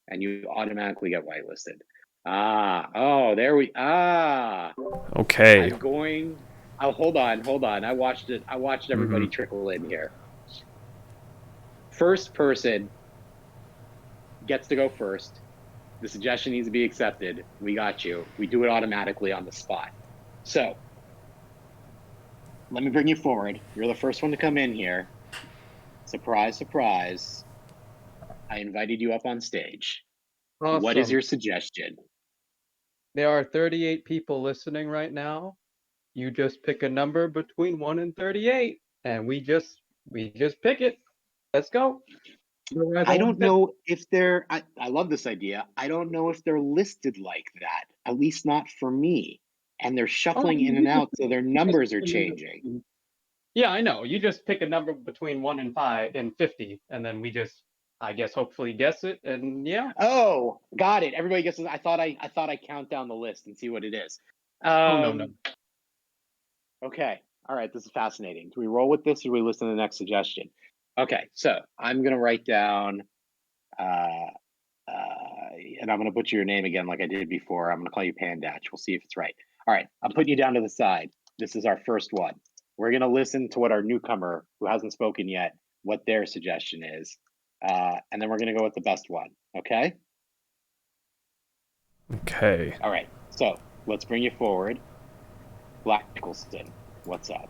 and you automatically get whitelisted. There we. Okay. I'm going. Oh, hold on. I watched it. I watched everybody trickle in here. First person gets to go first. The suggestion needs to be accepted. We got you. We do it automatically on the spot. So let me bring you forward. You're the first one to come in here. Surprise, surprise. I invited you up on stage. Awesome. What is your suggestion? There are 38 people listening right now. You just pick a number between 1 and 38, and we just pick it. Let's go. I don't know if they're. I love this idea. I don't know if they're listed like that. At least not for me. And they're shuffling in and out, so their numbers are changing. Yeah, I know. You just pick a number between 1 and 5 and 50, and then we just, I guess, hopefully guess it. And yeah. Oh, got it. Everybody guesses. I thought I count down the list and see what it is. No. Okay. All right. This is fascinating. Do we roll with this or do we listen to the next suggestion? Okay. So I'm gonna write down, and I'm gonna butcher your name again like I did before. I'm gonna call you Pandatch. We'll see if it's right. All right. I'm putting you down to the side. This is our first one. We're gonna listen to what our newcomer, who hasn't spoken yet, what their suggestion is, and then we're gonna go with the best one. Okay. Okay. All right. So let's bring you forward. Black Nicholson, what's up?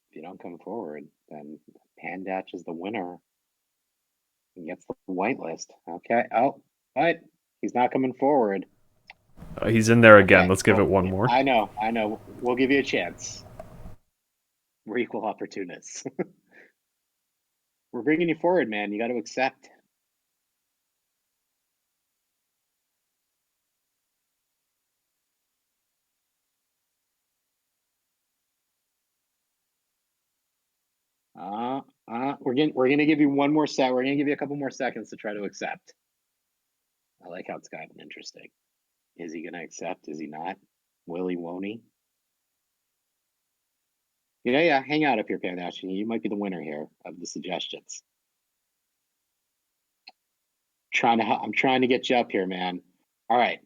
If you don't come forward, then Pandatch is the winner and gets the whitelist. Okay. Oh, but he's not coming forward. He's in there again. Okay, Let's give well, it one more. I know. We'll give you a chance. We're equal opportunists. We're bringing you forward, man. You got to accept. We're gonna give you one more sec. We're gonna give you a couple more seconds to try to accept. I like how it's gotten interesting. Is he gonna accept? Is he not? Will he? Won't he? Yeah. Hang out up here, Panache. You might be the winner here of the suggestions. I'm trying to get you up here, man. All right.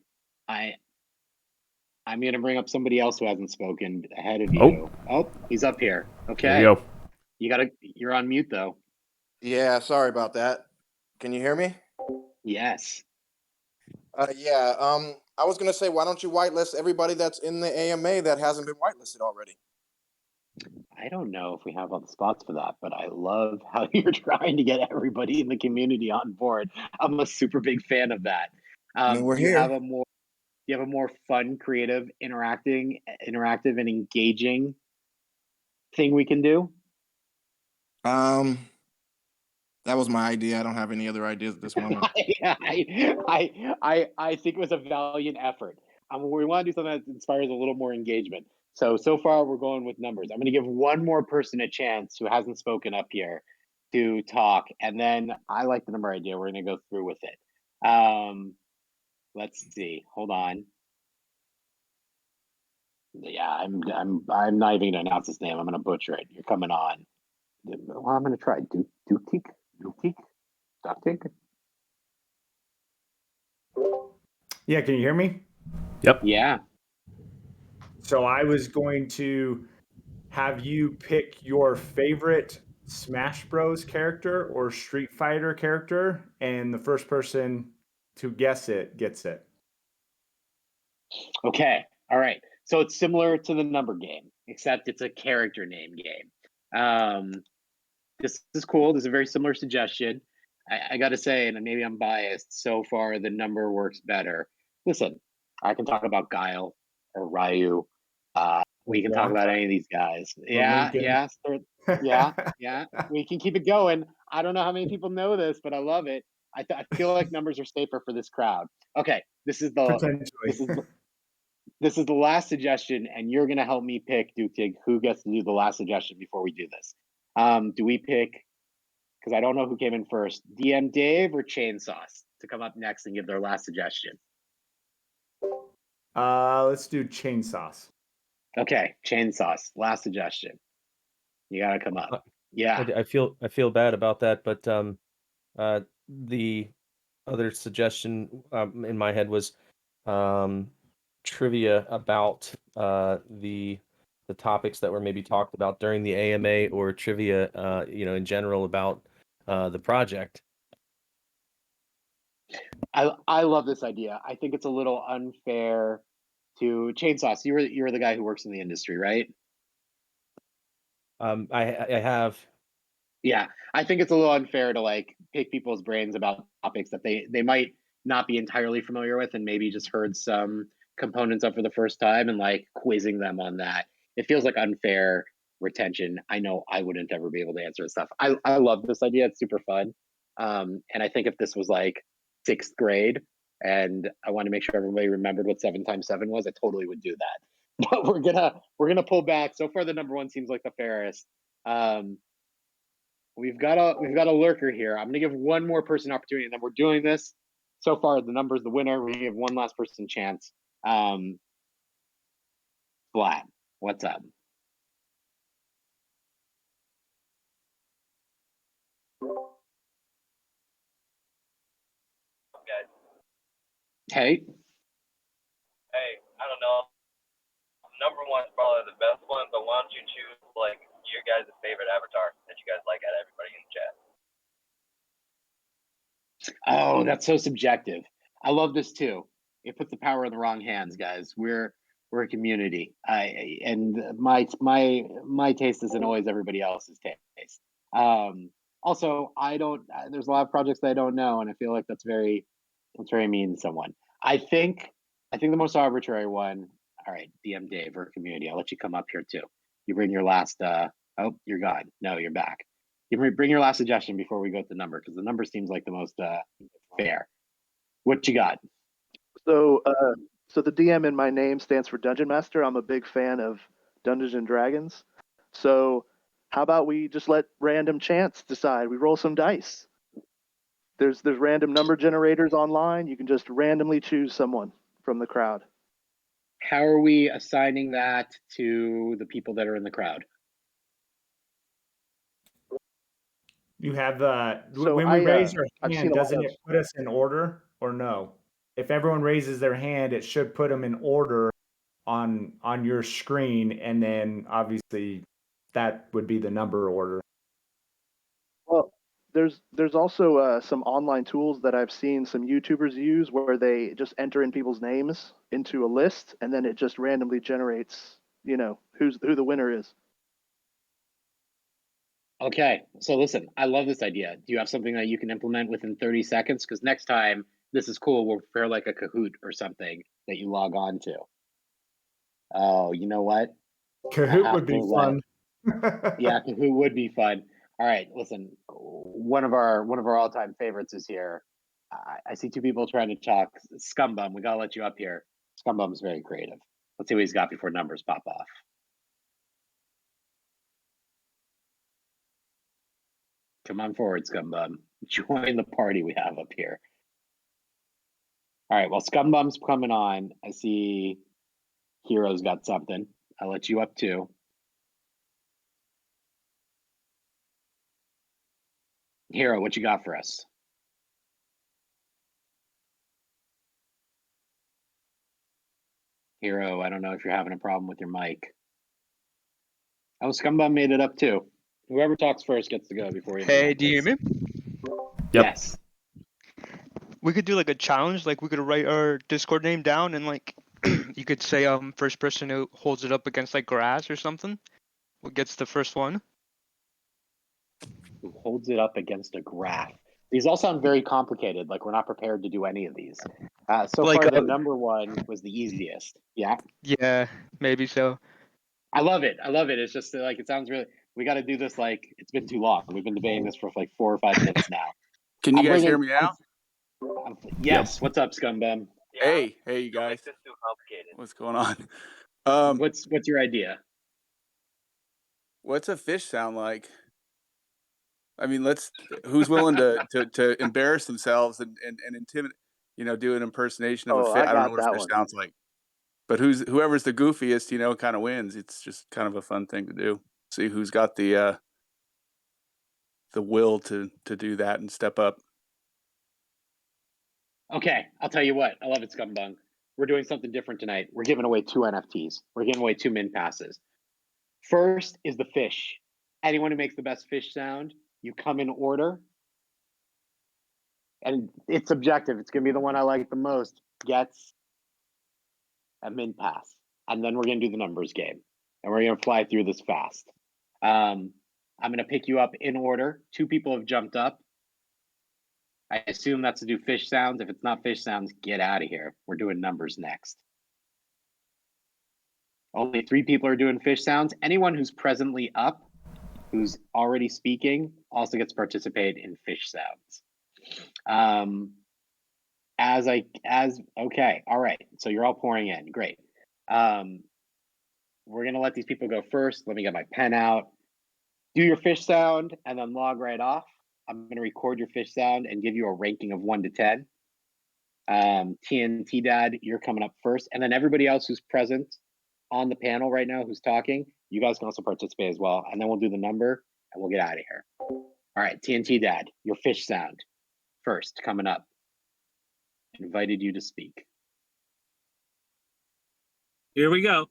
I'm gonna bring up somebody else who hasn't spoken ahead of you. Oh, he's up here. Okay. There we go. You're on mute though. Yeah, sorry about that. Can you hear me? Yes. Yeah. I was gonna say, why don't you whitelist everybody that's in the AMA that hasn't been whitelisted already? I don't know if we have all the spots for that, but I love how you're trying to get everybody in the community on board. I'm a super big fan of that. I mean, we're You have here. you have a more fun, creative, interactive, and engaging thing we can do. Um, that was my idea. I don't have any other ideas at this moment. I think it was a valiant effort. We want to do something that inspires a little more engagement. So far we're going with numbers. I'm going to give one more person a chance who hasn't spoken up here to talk, and then I like the number idea. We're going to go through with it. Let's see. Hold on. Yeah, I'm not even going to announce his name. I'm going to butcher it. You're coming on. Well, I'm going to try Duktik. Yeah, can you hear me? Yep. Yeah. So I was going to have you pick your favorite Smash Bros character or Street Fighter character, and the first person to guess it gets it. Okay. All right. So it's similar to the number game, except it's a character name game. This is cool. This is a very similar suggestion. I got to say, and maybe I'm biased, so far the number works better. Listen, I can talk about Guile or Ryu. We can talk about any of these guys. Yeah, Lincoln. yeah. We can keep it going. I don't know how many people know this, but I love it. I feel like numbers are safer for this crowd. Okay, this is the Potentially. this is the last suggestion, and you're gonna help me pick Duke who gets to do the last suggestion before we do this. Do we pick? Because I don't know who came in first, DM Dave or Chainsauce to come up next and give their last suggestion. Let's do Chainsauce. Okay, Chainsauce, last suggestion. You gotta come up. Yeah. I feel bad about that, but the other suggestion in my head was trivia about the topics that were maybe talked about during the AMA, or trivia in general about the project. I love this idea. I think it's a little unfair to Chainsauce. You're the guy who works in the industry, right? I have. Yeah, I think it's a little unfair to like pick people's brains about topics that they might not be entirely familiar with and maybe just heard some components of for the first time and like quizzing them on that. It feels like unfair retention. I know I wouldn't ever be able to answer this stuff. I love this idea. It's super fun. And I think if this was like sixth grade and I want to make sure everybody remembered what 7 times 7 was, I totally would do that. But we're gonna pull back. So far, the number one seems like the fairest. We've got a lurker here. I'm gonna give one more person an opportunity, and then we're doing this. So far, the number's the winner. We're gonna give one last person a chance. Vlad, what's up? Guys. Hey. Hey, I don't know. Number one's probably the best one, but why don't you choose like your guys' favorite avatar that you guys like out of everybody in the chat? Oh, that's so subjective. I love this too. It puts the power in the wrong hands, guys. We're a community. And my taste isn't always everybody else's taste. Also, I don't. There's a lot of projects that I don't know, and I feel like that's very mean to someone. I think the most arbitrary one. All right, DM Dave or community. I'll let you come up here too. You bring your last. Oh, you're gone. No, you're back. You bring your last suggestion before we go to the number, because the number seems like the most fair. What you got? So, so the DM in my name stands for Dungeon Master. I'm a big fan of Dungeons and Dragons. So How about we just let random chance decide? We roll some dice. There's random number generators online. You can just randomly choose someone from the crowd. How are we assigning that to the people that are in the crowd? You have So when we raise our I've seen hand, a lot doesn't of. it put us in order or no? If everyone raises their hand, it should put them in order on your screen, and then obviously that would be the number order. Well, there's also some online tools that I've seen some YouTubers use where they just enter in people's names into a list, and then it just randomly generates, who the winner is. Okay, so listen, I love this idea. Do you have something that you can implement within 30 seconds? Because next time, this is cool. We'll prepare like a Kahoot or something that you log on to. Oh, you know what? Kahoot would be fun. Yeah, Kahoot would be fun. All right, listen, one of our all-time favorites is here. I see two people trying to talk. Scumbum, we gotta let you up here. Scumbum's very creative. Let's see what he's got before numbers pop off. Come on forward, Scumbum. Join the party we have up here. All right, well, Scumbum's coming on. I see Hero's got something. I'll let you up too. Hero, what you got for us? Hero, I don't know if you're having a problem with your mic. Oh, Scumbum made it up too. Whoever talks first gets to go before you. Hey, do you hear me? Yep. Yes. We could do like a challenge. Like we could write our Discord name down and like you could say first person who holds it up against like grass or something. What gets the first one? Who holds it up against a graph? These all sound very complicated. Like we're not prepared to do any of these. So Like, far, the number one was the easiest. Yeah. Yeah, maybe so. I love it. I love it. It's just like it sounds really. We got to do this. Like it's been too long. We've been debating this for like 4 or 5 minutes now. Can you guys hear me now? Yes. Yep. What's up, Scumbum? Yeah, Hey, you don't guys. make this too complicated. What's going on? What's your idea? What's a fish sound like? I mean, who's willing to embarrass themselves and intimidate, do an impersonation of a Oh, fish? I I don't know got what a that fish one. sounds like. But whoever's the goofiest, kind of wins. It's just kind of a fun thing to do. See who's got the will to do that and step up. Okay, I'll tell you what. I love it, Scumbum. We're doing something different tonight. We're giving away 2 NFTs. We're giving away 2 min passes. First is the fish. Anyone who makes the best fish sound, you come in order. And it's subjective. It's going to be the one I like the most gets a min pass. And then we're going to do the numbers game. And we're going to fly through this fast. I'm going to pick you up in order. 2 people have jumped up. I assume that's to do fish sounds. If it's not fish sounds, get out of here. We're doing numbers next. Only 3 people are doing fish sounds. Anyone who's presently up, who's already speaking, also gets to participate in fish sounds. Okay, all right. So you're all pouring in. Great. We're gonna let these people go first. Let me get my pen out. Do your fish sound and then log right off. I'm gonna record your fish sound and give you a ranking of 1 to 10. TNT Dad, you're coming up first, and then everybody else who's present on the panel right now who's talking, you guys can also participate as well. And then we'll do the number and we'll get out of here. All right, TNT Dad, your fish sound first coming up. Invited you to speak. Here we go.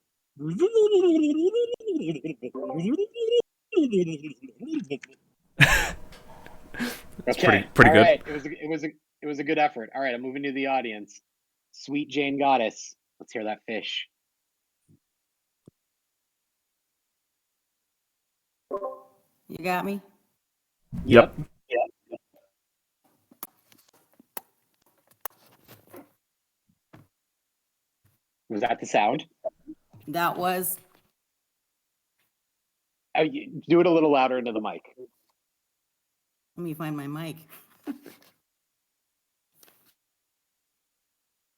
It's Okay. pretty All good. right. It was a good effort. All right, I'm moving to the audience. Sweet Jane Goddess. Let's hear that fish. You got me? Yep. Was that the sound? That was. Oh, do it a little louder into the mic. Let me find my mic.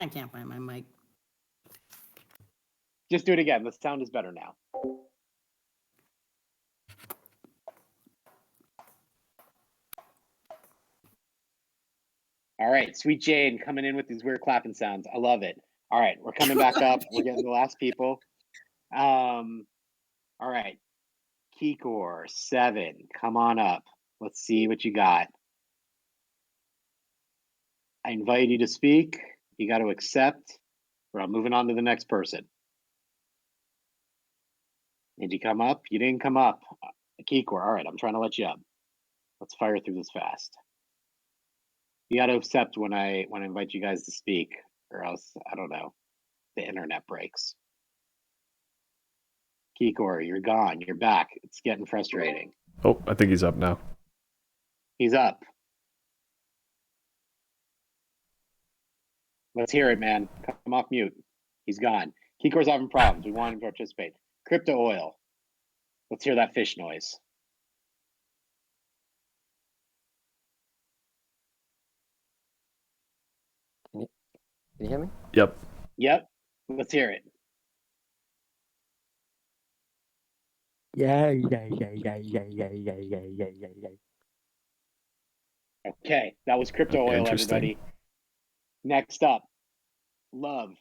I can't find my mic. Just do it again. The sound is better now. All right, Sweet Jane coming in with these weird clapping sounds. I love it. All right, we're coming back up. We're getting the last people. All right, Kikor 7, come on up. Let's see what you got. I invite you to speak. You got to accept, or I'm moving on to the next person. Did you come up? You didn't come up. Kikor, all right, I'm trying to let you up. Let's fire through this fast. You got to accept when I invite you guys to speak, or else I don't know. The internet breaks. Kikor, you're gone. You're back. It's getting frustrating. Oh, I think he's up now. He's up. Let's hear it, man. Come off mute. He's gone. Kikor's having problems. We want him to participate. Crypto oil. Let's hear that fish noise. Can you hear me? Yep. Yep. Let's hear it. Yeah. Okay, that was crypto oil, Interesting. everybody. Next up, love.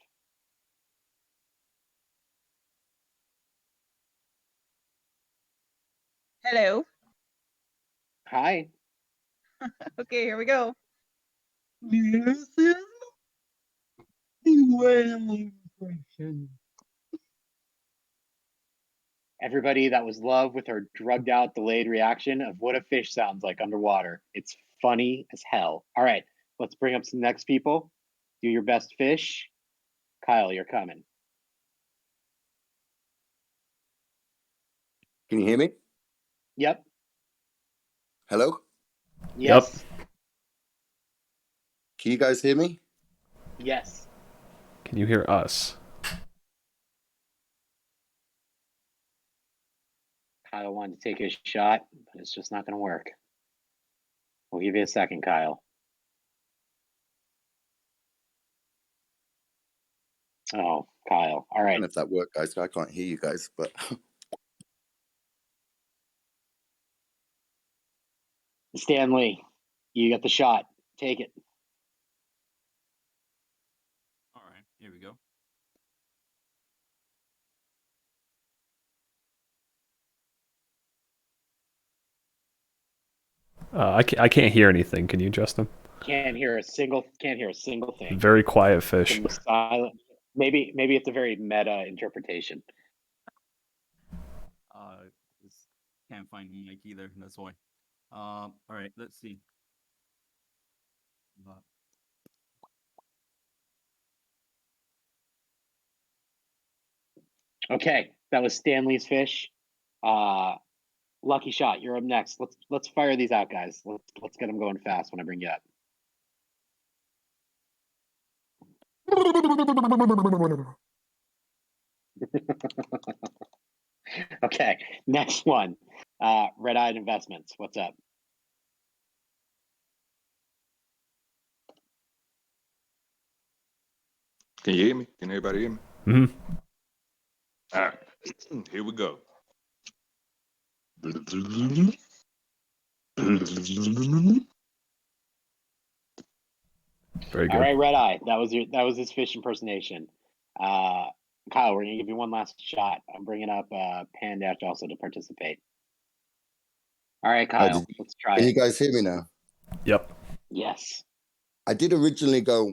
Hello. Hi. Okay, here we go. This is the whale impression. Everybody, that was love with her drugged out, delayed reaction of what a fish sounds like underwater. It's funny as hell. All right, let's bring up some next people. Do your best fish. Kyle, you're coming. Can you hear me? Yep. Hello? Yes. Can you guys hear me? Yes. Can you hear us? Kyle wanted to take his shot, but it's just not going to work. We'll give you a second, Kyle. Oh, Kyle. All I right. don't know if that worked, guys. I can't hear you guys, but Stanley, you got the shot. Take it. All right, here we go. I can't hear anything. Can you, Justin? Can't hear a single thing. Very quiet fish. Some silent. Maybe it's a very meta interpretation. Just can't find the mic either. That's why. All right, let's see. Okay, that was Stanley's fish. Lucky shot. You're up next. Let's fire these out, guys. Let's get them going fast when I bring you up. Okay, next one. Red Eyed Investments. What's up? Can you hear me? Can everybody hear me? Mm-hmm. All right, here we go. Very good. All right, Red Eye. That was his fish impersonation. Kyle, we're gonna give you one last shot. I'm bringing up Pan Dash also to participate. All right, Kyle, let's try can it. you guys hear me now? Yep. Yes. I did originally go,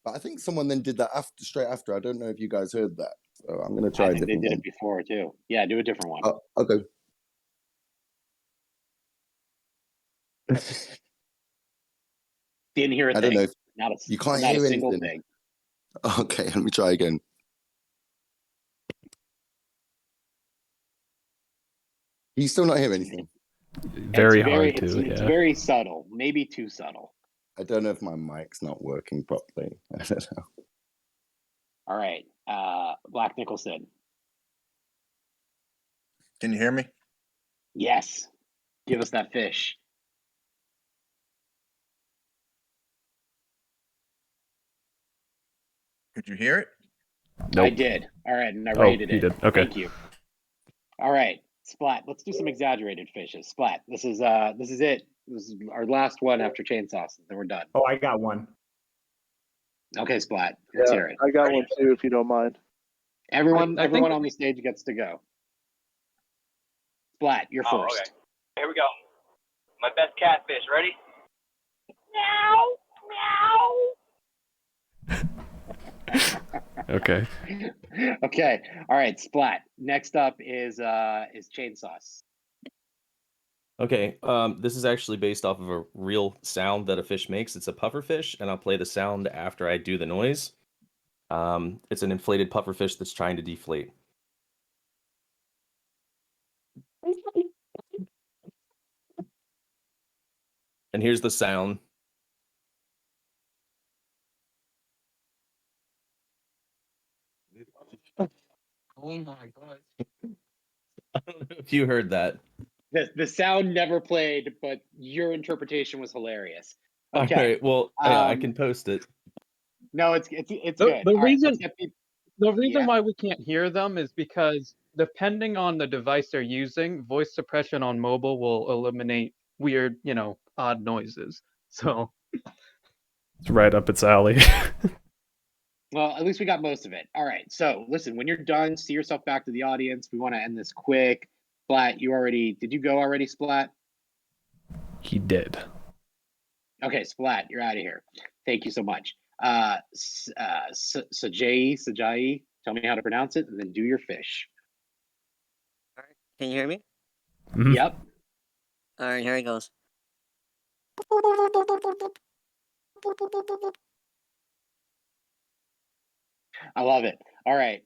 but I think someone then did that straight after. I don't know if you guys heard that. So I'm going to try I a think they different did one. it before too. Yeah, do a different one. Oh, okay. Didn't hear a I don't thing. know if Not you can't a hear single anything. thing. Okay, let me try again. You still not hear anything? Very hard it's to. Yeah. very subtle, maybe too subtle. I don't know if my mic's not working properly. I don't know. All right, Black Nicholson. Can you hear me? Yes. Give us that fish. Could you hear it? Nope. I did. All right, and I Oh, rated he it. did. Okay. Thank you. All right, Splat. Let's do some exaggerated fishes. Splat. This is it. This is our last one after chainsaws. Then we're done. Oh, I got one. Okay, Splat. Let's Yeah, hear it. I got one too, if you don't mind. Everyone, I everyone think on the stage gets to go. Splat, you're Oh, first. okay. Here we go. My best catfish. Ready? Meow, meow. Okay. Okay. All right, Splat. Next up is chainsaws. Okay, this is actually based off of a real sound that a fish makes. It's a puffer fish, and I'll play the sound after I do the noise. It's an inflated puffer fish that's trying to deflate. And here's the sound. Oh my god. I don't know if you heard that. The sound never played, but your interpretation was hilarious. All Okay. right, well, yeah, I can post it. No, it's good. The All right, reason let's get the the reason yeah. why we can't hear them is because depending on the device they're using, voice suppression on mobile will eliminate weird, odd noises. So It's right up its alley. Well, at least we got most of it. All right. So listen, when you're done, see yourself back to the audience. We want to end this quick. Splat, did you go already, Splat? He did. Okay, Splat, you're out of here. Thank you so much. Sajai, tell me how to pronounce it, and then do your fish. All right. Can you hear me? Mhm. Yep. All right, here it goes. I love it. All right.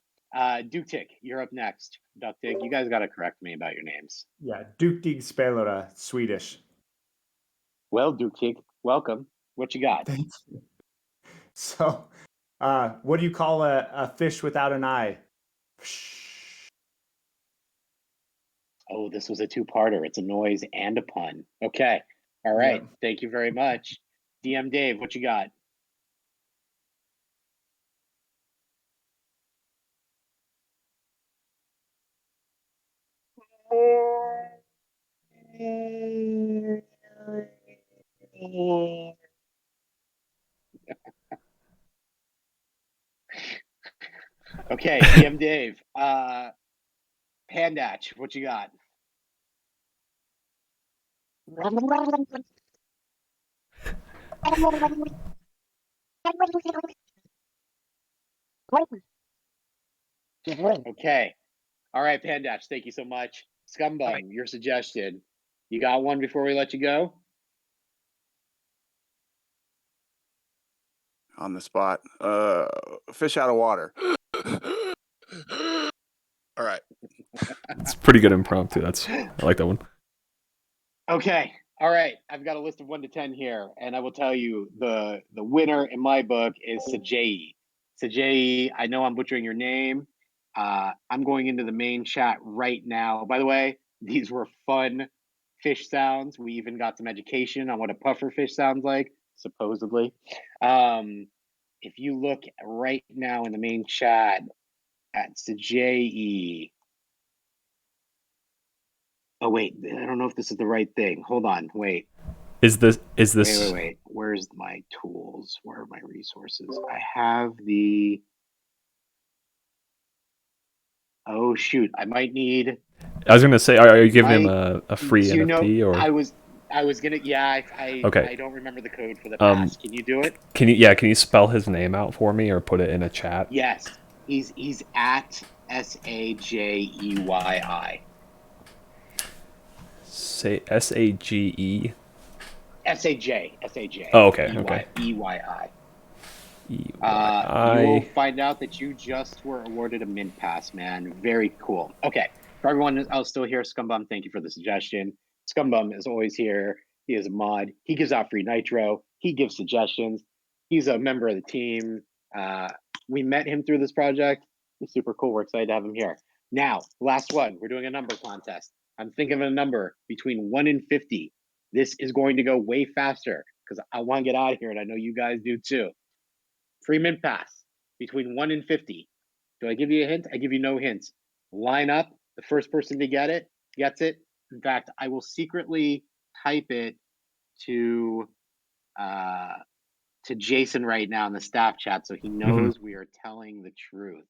Duke Tick, you're up next. Duck Tick, you guys got to correct me about your names. Yeah, Duktig Spelare, Swedish. Well, Duke Tick, welcome. What you got? Thank you. So, what do you call a fish without an eye? Oh, this was a two-parter. It's a noise and a pun. Okay. All right. Yep. Thank you very much. DM Dave, what you got? Okay, DM Dave. Pandatch, what you got? Okay. All right, Pandatch, thank you so much. Scumbum, your suggestion. You got one before we let you go? On the spot. Fish out of water. All right. It's pretty good impromptu. I like that one. Okay. All right. I've got a list of 1 to 10 here, and I will tell you the winner in my book is Sajai. Sajai, I know I'm butchering your name. I'm going into the main chat right now. By the way, these were fun fish sounds. We even got some education on what a puffer fish sounds like, supposedly. If you look right now in the main chat at Sajai. Oh wait, I don't know if this is the right thing. Hold on, wait. Is this Wait. Where's my tools? Where are my resources? I have the. Oh shoot! I might need. I was gonna say, are you giving him Mike, a free do you know? NFT or? I was gonna. Yeah, Okay. I don't remember the code for the pass. Can you do it? Can you spell his name out for me or put it in a chat? Yes, he's at SAJEYI. Say SAGE. SAJ. Oh, okay. EYI. You will I find out that you just were awarded a mint pass, man. Very cool. Okay, for everyone else still here, Scumbum, thank you for the suggestion. Scumbum is always here. He is a mod. He gives out free nitro. He gives suggestions. He's a member of the team. We met him through this project. He's super cool. We're excited to have him here. Now, last one. We're doing a number contest. I'm thinking of a number between 1 and 50. This is going to go way faster because I want to get out of here, and I know you guys do too. Free mint pass between 1 and 50. Do I give you a hint? I give you no hints. Line up. The first person to get it gets it. In fact, I will secretly type it to Jason right now in the staff chat, so he knows we are telling the truth.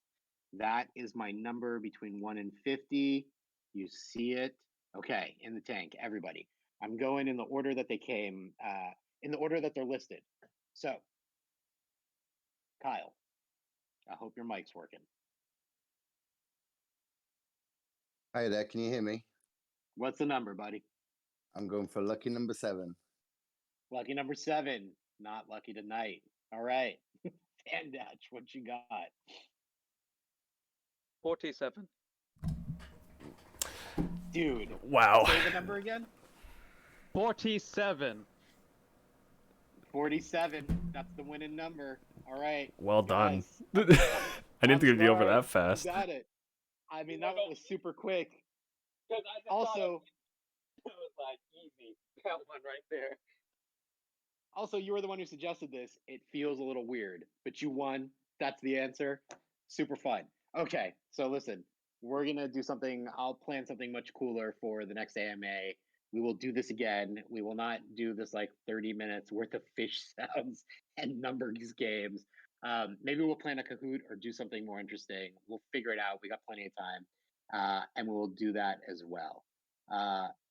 That is my number between 1 and 50. You see it? Okay, in the tank, everybody. I'm going in the order that they came, in the order that they're listed. So, Kyle, I hope your mic's working. Hi there, can you hear me? What's the number, buddy? I'm going for lucky number 7. Lucky number 7, not lucky tonight. All right. Fandatch, what you got? 47. Dude. Wow. Say the number again. 47. 47. That's the winning number. All right. Well done. Guys, I didn't think it'd be over smart. that fast. You got it. I mean, that was super quick. Also, That was like easy. That one right there. Also, you were the one who suggested this. It feels a little weird, but you won. That's the answer. Super fun. Okay, so listen, we're gonna do something. I'll plan something much cooler for the next AMA. We will do this again. We will not do this like 30 minutes worth of fish sounds and numbers games. Maybe we'll plan a Kahoot or do something more interesting. We'll figure it out. We got plenty of time, and we'll do that as well.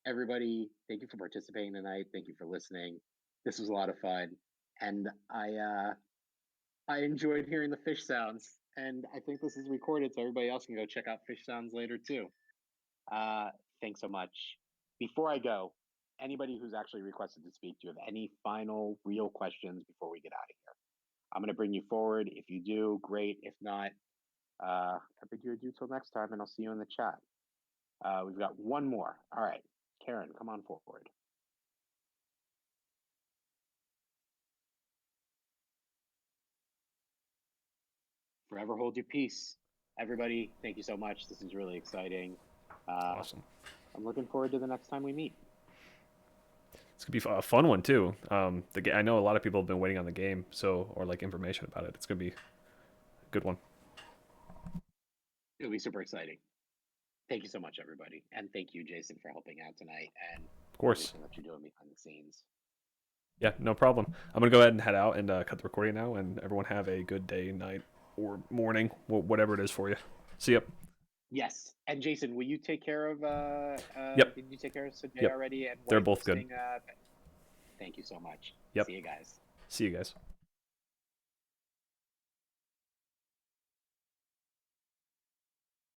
Everybody, thank you for participating tonight. Thank you for listening. This was a lot of fun, and I enjoyed hearing the fish sounds. And I think this is recorded, so everybody else can go check out fish sounds later too. Thanks so much. Before I go, anybody who's actually requested to speak, do you have any final real questions before we get out of here? I'm going to bring you forward. If you do, great. If not, I bid you adieu till next time, and I'll see you in the chat. We've got one more. All right, Karen, come on forward. Forever hold your peace. Everybody, thank you so much. This is really exciting. Awesome. I'm looking forward to the next time we meet. It's gonna be a fun one too. I know a lot of people have been waiting on the game, or like information about it. It's gonna be a good one. It'll be super exciting. Thank you so much, everybody, and thank you, Jason, for helping out tonight and of course everything that you're doing behind the scenes. Yeah, no problem. I'm gonna go ahead and head out and cut the recording now. And everyone have a good day, night, or morning, whatever it is for you. See ya. Yes, and Jason, will you take care of? Yep. Did you take care of Sajay Yep. already? And They're both good. Thank you so much. Yep. See you guys. See you guys.